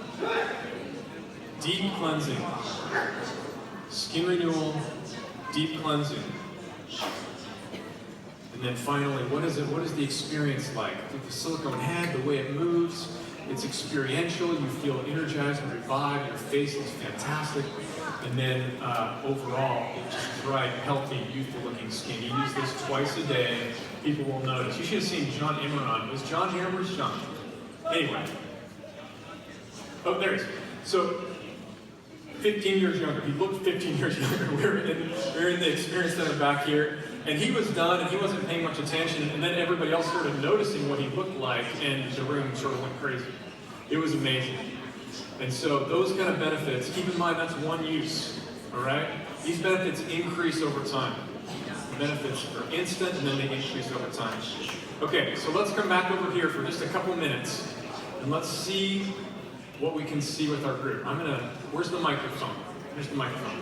Deep cleansing. Skin renewal, deep cleansing. And then finally, what is the experience like? The silicone head, the way it moves, it's experiential, you feel energized and revived, your face looks fantastic. And then overall, it's just bright, healthy, youthful looking skin. You use this twice a day, people will notice. You should have seen John Imran. Was John here? Where's John? Anyway. Oh, there he is. So, 15 years younger. He looked 15 years younger. We were in the experience center back here, and he was done, and he wasn't paying much attention, and then everybody else started noticing what he looked like, and the room sort of went crazy. It was amazing. And so those kind of benefits, keep in mind that's one use, all right? These benefits increase over time. The benefits are instant, and then they increase over time. Okay, so let's come back over here for just a couple minutes, and let's see what we can see with our group. Where's the microphone? Here's the microphone.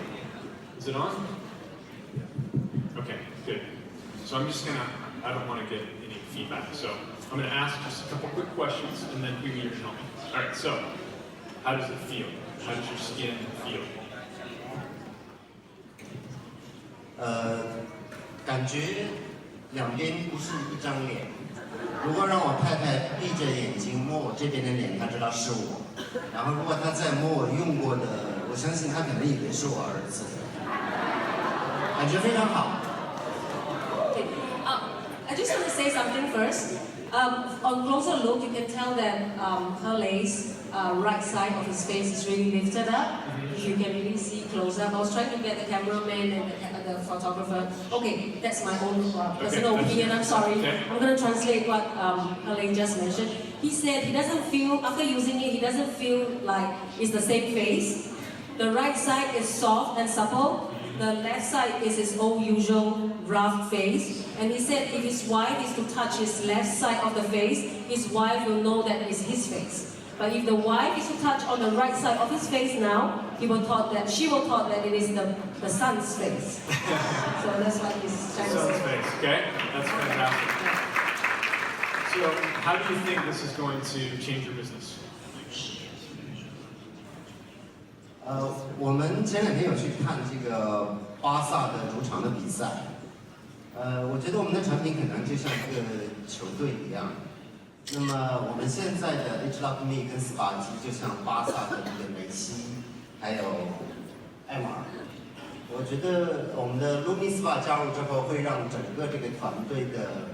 Is it on? Okay, good. So I don't want to get any feedback, so I'm going to ask just a couple quick questions, and then you tell me. All right, so how does it feel? How does your skin feel? 感觉两边不是一张脸。如果让我太太闭着眼睛摸我这边的脸，她知道是我。然后如果她再摸我用过的，我相信她可能以为是我儿子。感觉非常好。Okay. I just want to say something first. On closer look, you can tell that Hurley's right side of his face is really lifted up. If you can really see close up. I was trying to get the cameraman and the photographer. Okay, that's my own personal opinion. I'm sorry. I'm going to translate what Hurley just mentioned. He said he doesn't feel, after using it, he doesn't feel like it's the same face. The right side is soft and supple. The left side is his own usual rough face. And he said if his wife is to touch his left side of the face, his wife will know that it's his face. But if the wife is to touch on the right side of his face now, she will thought that it is the son's face. So that's what he's trying to say. Son's face, okay? That's fantastic. So how do you think this is going to change your business? 我们前两天有去看这个巴萨的主场的比赛。我觉得我们的产品可能就像一个球队一样。那么我们现在的 H-Lock-Me 跟 SPA 机就像巴萨的这个梅西，还有艾马尔。我觉得我们的 LumiSpa 加入之后，会让整个这个团队的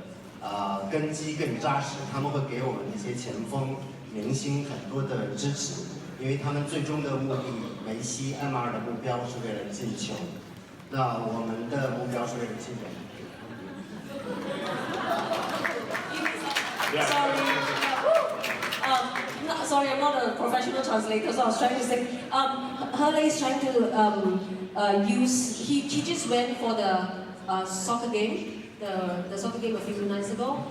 根基更扎实。他们会给我们一些前锋明星很多的支持，因为他们最终的目的，梅西、艾马尔的目标是为了进球，那我们的目标是为了进球。 Yeah. Sorry, I'm not a professional translator, so I was trying to say, Hurley is trying to he just went for the soccer game, the soccer game a few nights ago.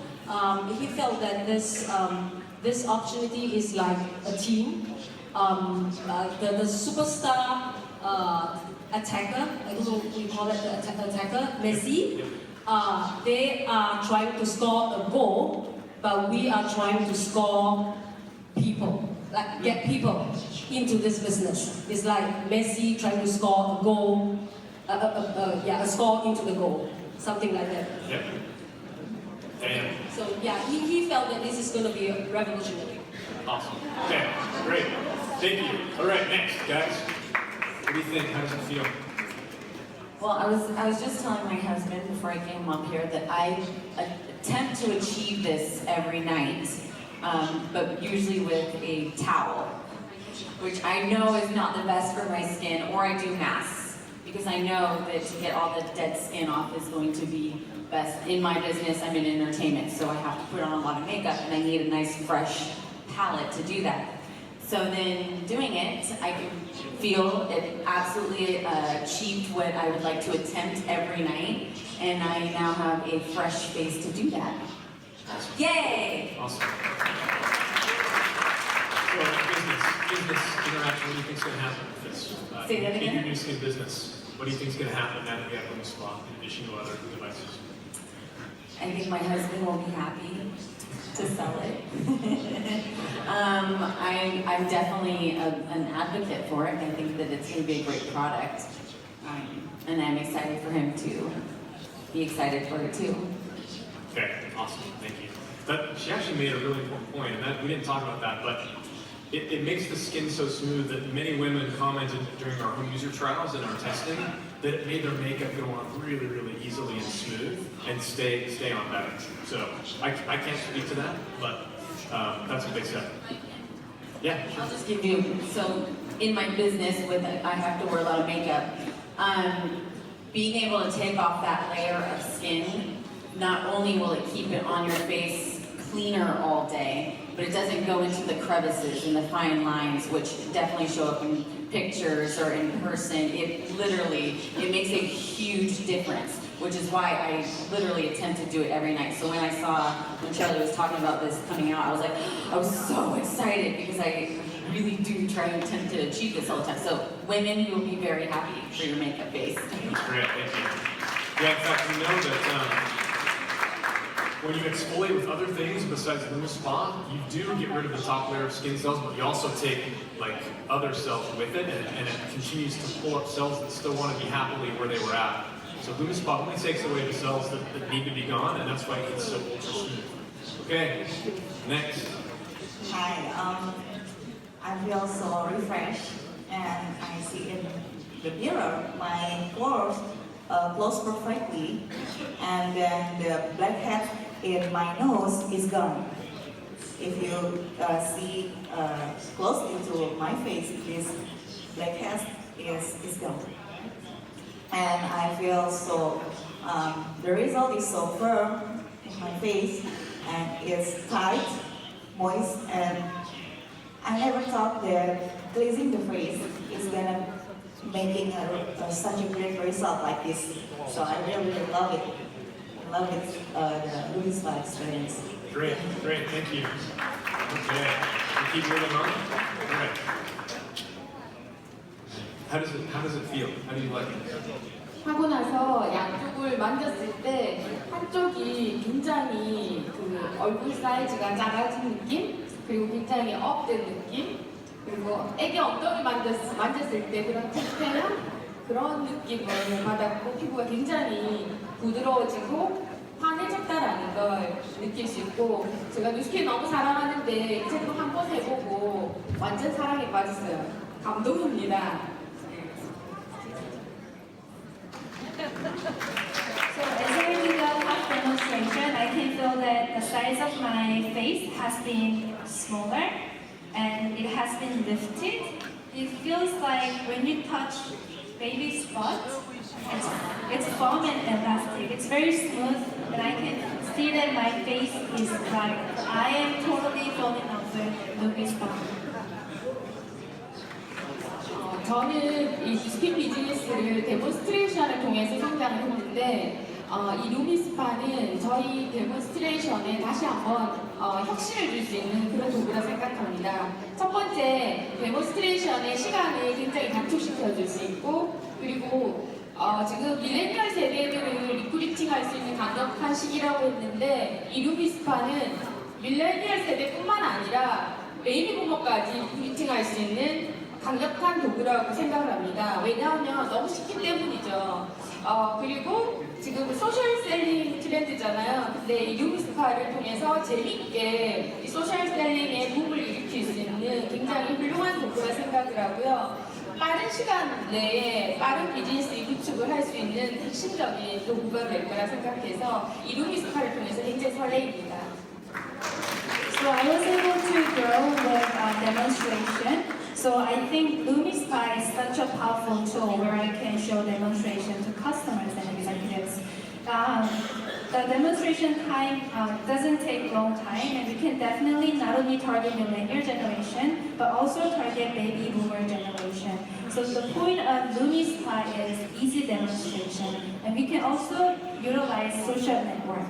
He felt that this opportunity is like a team. The superstar attacker, I don't know what you call it, the attacker, Messi, they are trying to score a goal, but we are trying to score people, like get people into this business. It's like Messi trying to score a goal, a score into the goal, something like that. Yep. And So yeah, he felt that this is going to be revolutionary. awesome. Okay, great. Thank you. All right, next, guys. What do you think? How does it feel? Well, I was just telling my husband before I came up here that I attempt to achieve this every night, but usually with a towel, which I know is not the best for my skin, or I do masks, because I know that to get all the dead skin off is going to be best. In my business, I'm in entertainment, so I have to put on a lot of makeup, and I need a nice fresh palette to do that. So then doing it, I can feel it absolutely achieved what I would like to attempt every night, and I now have a fresh face to do that. Awesome. Yay! Awesome. So, business interaction, what do you think is going to happen with this? Say that again? Introducing business. What do you think is going to happen now that we have LumiSpa in addition to other devices? I think my husband will be happy to sell it. I'm definitely an advocate for it, and I think that it's going to be a great product. And I'm excited for him to be excited for it too. Okay, awesome, thank you. But she actually made a really important point, and that we didn't talk about that, but it makes the skin so smooth that many women commented during our home user trials and our testing that it made their makeup go on really, really easily and smooth and stay on better. So I can't speak to that, but that's what they said. Yeah, sure. I'll just give you, so in my business, I have to wear a lot of makeup. Being able to take off that layer of skin, not only will it keep it on your face cleaner all day, but it doesn't go into the crevices and the fine lines, which definitely show up in pictures or in person. It makes a huge difference, which is why I literally attempt to do it every night. So when Charlie was talking about this coming out, I was so excited because I really do try and attempt to achieve this all the time. So women, you will be very happy for your makeup base. Great, thank you. Yeah, in fact, we know that when you exfoliate with other things besides LumiSpa, you do get rid of the top layer of skin cells, but you also take like other cells with it, and it continues to pull up cells that still want to be happily where they were at. So LumiSpa only takes away the cells that need to be gone, and that's why it gets so ultra smooth. Okay, next. Hi, I feel so refreshed, and I see in the mirror my pores close perfectly, and then the blackhead in my nose is gone. If you see closely to my face, this blackhead is gone. And I feel so, the result is so firm in my face, and it's tight, moist, and I never thought that cleansing the face is gonna making such a great result like this. So I really love it. I love it, the LumiSpa experience. Great, thank you. Okay, we keep moving on. All right. How does it feel? How do you like it? 하고 나서 양쪽을 만졌을 때 한쪽이 굉장히 그 얼굴 사이즈가 작아진 느낌, 그리고 굉장히 업된 느낌, 그리고 애기 엉덩이 만졌을 때 그런 texture나 그런 느낌을 받았고, 피부가 굉장히 부드러워지고 환해졌다라는 걸 느낄 수 있고, 제가 뉴스킨 너무 사랑하는데 이 제품 한번 해보고 완전 사랑에 빠졌어요. 감동입니다. So as I do the half demonstration, I can feel that the size of my face has been smaller and it has been lifted. It feels like when you touch baby spots, it's firm and elastic. It's very smooth, and I can see that my face is bright. I am totally falling in love with LumiSpa. 저는 이 스킨 비즈니스를 데몬스트레이션을 통해서 성장을 했는데, 이 루미스파는 저희 데몬스트레이션에 다시 한번 혁신을 줄 수 있는 그런 도구라 생각합니다. 첫 번째, 데몬스트레이션의 시간을 굉장히 단축시켜 줄 수 있고, 그리고 지금 밀레니얼 세대들을 리크루팅할 수 있는 강력한 시기라고 했는데, 이 루미스파는 밀레니얼 세대뿐만 아니라 베이비 부모까지 리크루팅할 수 있는 강력한 도구라고 생각을 합니다. 왜냐하면 너무 쉽기 때문이죠. 그리고 지금 소셜 셀링 트렌드잖아요. 근데 이 루미스파를 통해서 재밌게 이 소셜 셀링의 붐을 일으킬 수 있는 굉장히 훌륭한 도구라 생각을 하고요. 빠른 시간 내에 빠른 비즈니스 구축을 할 수 있는 핵심적인 도구가 될 거라 생각해서 이 루미스파를 통해서 굉장히 설레입니다. So I was able to grow with demonstration. So I think LumiSpa is such a powerful tool where I can show demonstration to customers and executives. The demonstration time doesn't take long time, and we can definitely not only target millennial generation, but also target baby boomer generation. So the point of LumiSpa is easy demonstration, and we can also utilize social network.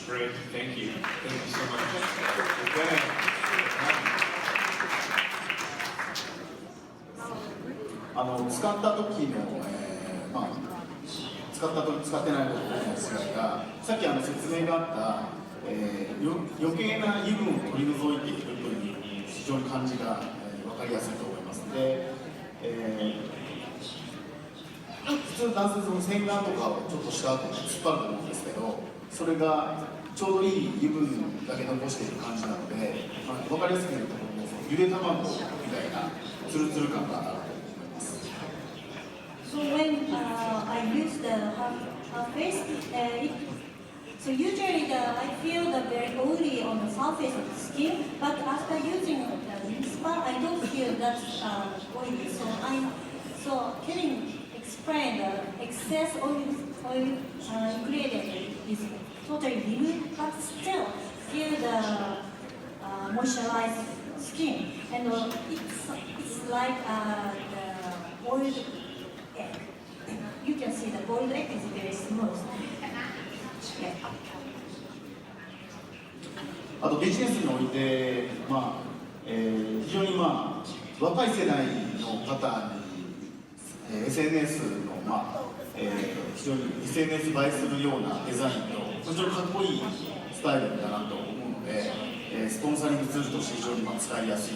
Great, thank you. Thank you so much. Okay. 使った時の、使ったと使ってないことの違いが、さっき説明があった、余計な油分を取り除いているという非常に感じが、分かりやすいと思いますので、普通男性その洗顔とかをちょっとした後に突っ張ると思うんですけど、それがちょうどいい油分だけ残している感じなので、分かりやすく言うとゆで卵みたいなツルツル感があると思います。So when I use the half face, so usually I feel the very oily on the surface of the skin, but after using the LumiSpa, I don't feel that oily. So can you explain the excess oil ingredient is totally removed, but still feel the moisturized skin, and it's like the boiled egg. You can see the boiled egg is very smooth. Yeah. あとビジネスにおいて、非常に若い世代の方に、SNS の、非常に SNS 映えするようなデザインと非常にかっこいいスタイルだなと思うので、スポンサリングツールとして非常に使いやすい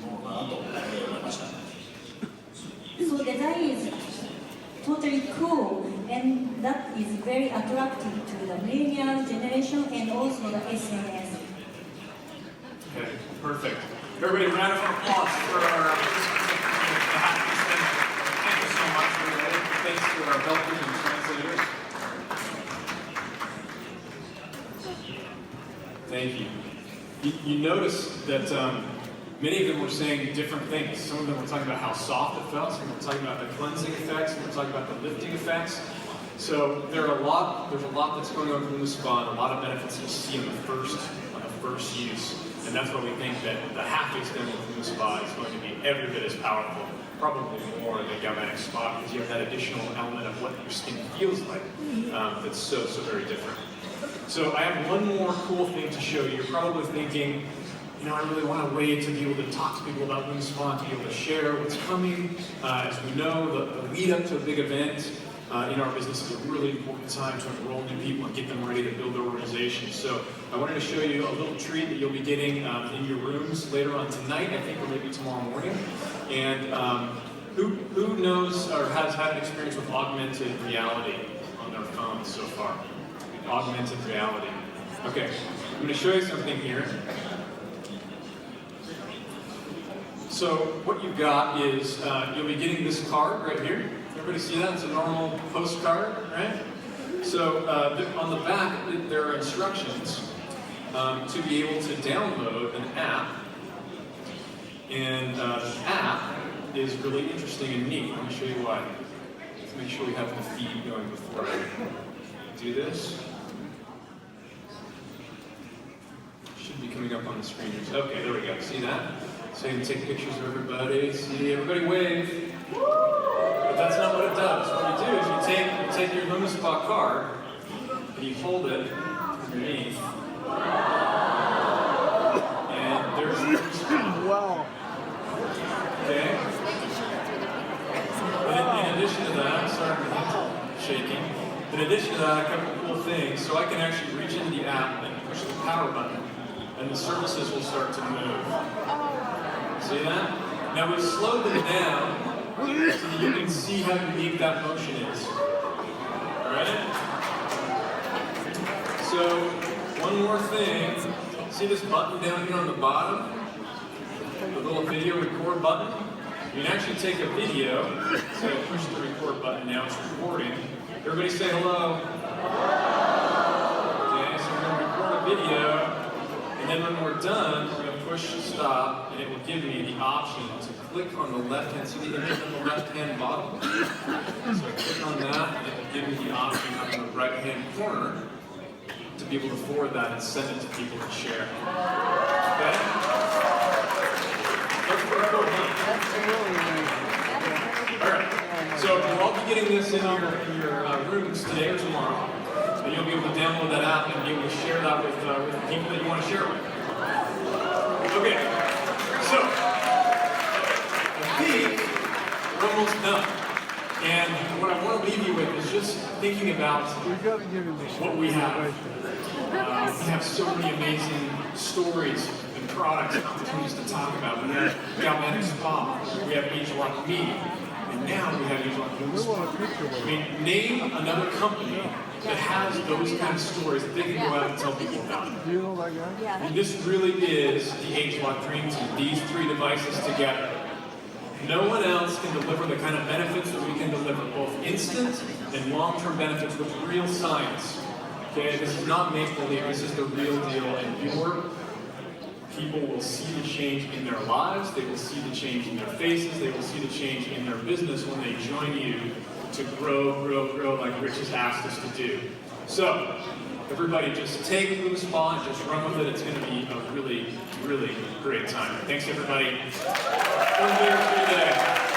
ものかなと思いました。So design is totally cool, and that is very attractive to the millennial generation and also the SNS. Okay, perfect. Everybody, round of applause for our Thank you so much, everybody. Thanks to our helpers and translators. Thank you. You notice that many of them were saying different things. Some of them were talking about how soft it felt, some were talking about the cleansing effects, some were talking about the lifting effects. So there's a lot that's going on with LumiSpa, and a lot of benefits you see on the first use. And that's why we think that the half-face demo with LumiSpa is going to be every bit as powerful, probably more than galvanic spa, because you have that additional element of what your skin feels like that's so very different. So I have one more cool thing to show you. You're probably thinking, I really want to wait to be able to talk to people about LumiSpa, to be able to share what's coming. As we know, the lead up to a big event in our business is a really important time to enroll new people and get them ready to build their organization. So I wanted to show you a little treat that you'll be getting in your rooms later on tonight, I think, or maybe tomorrow morning. And who knows or has had an experience with augmented reality on their phones so far? Augmented reality. Okay, I'm going to show you something here. So what you've got is you'll be getting this card right here. Everybody see that? It's a normal postcard, right? So on the back, there are instructions to be able to download an app. And the app is really interesting and neat. Let me show you why. Let's make sure we have the feed going before I do this. Should be coming up on the screen. Okay, there we go. See that? So you can take pictures of everybody. See, everybody wave. But that's not what it does. What you do is you take your LumiSpa card and you hold it underneath. And there's LumiSpa. Wow. Okay. In addition to that, sorry for the shaking. In addition to that, a couple of cool things. So I can actually reach into the app and push the power button, and the surfaces will start to move. See that? Now we've slowed them down so that you can see how unique that motion is. Alright? So, one more thing. See this button down here on the bottom? The little video record button? You can actually take a video. So push the record button now, it's recording. Everybody say hello. Okay, so we're going to record a video. And then when we're done, we're going to push stop, and it will give me the option to click on the left-hand, see the image on the left-hand bottom? So I click on that, and it will give me the option up in the right-hand corner to be able to forward that and send it to people to share. Okay? That's pretty cool, huh? Alright, so we'll all be getting this in your rooms today or tomorrow. And you'll be able to download that app and be able to share that with the people that you want to share with. Okay, so I think we're almost done. And what I want to leave you with is just thinking about what we have. We have so many amazing stories and products and opportunities to talk about. We have Galvanic Spa, we have Age-Lock Me, and now we have Age-Lock LumiSpa. I mean, name another company that has those kind of stories that they can go out and tell people about. Do you know that guy? I mean, this really is the Age-Lock Dream Team, these three devices together. No one else can deliver the kind of benefits that we can deliver, both instant and long-term benefits with real science. Okay, this is not make-believe, this is the real deal, and your people will see the change in their lives, they will see the change in their faces, they will see the change in their business when they join you to grow like Rich has asked us to do. So, everybody just take LumiSpa and just run with it. It's going to be a really, really great time. Thanks everybody. Have a good day.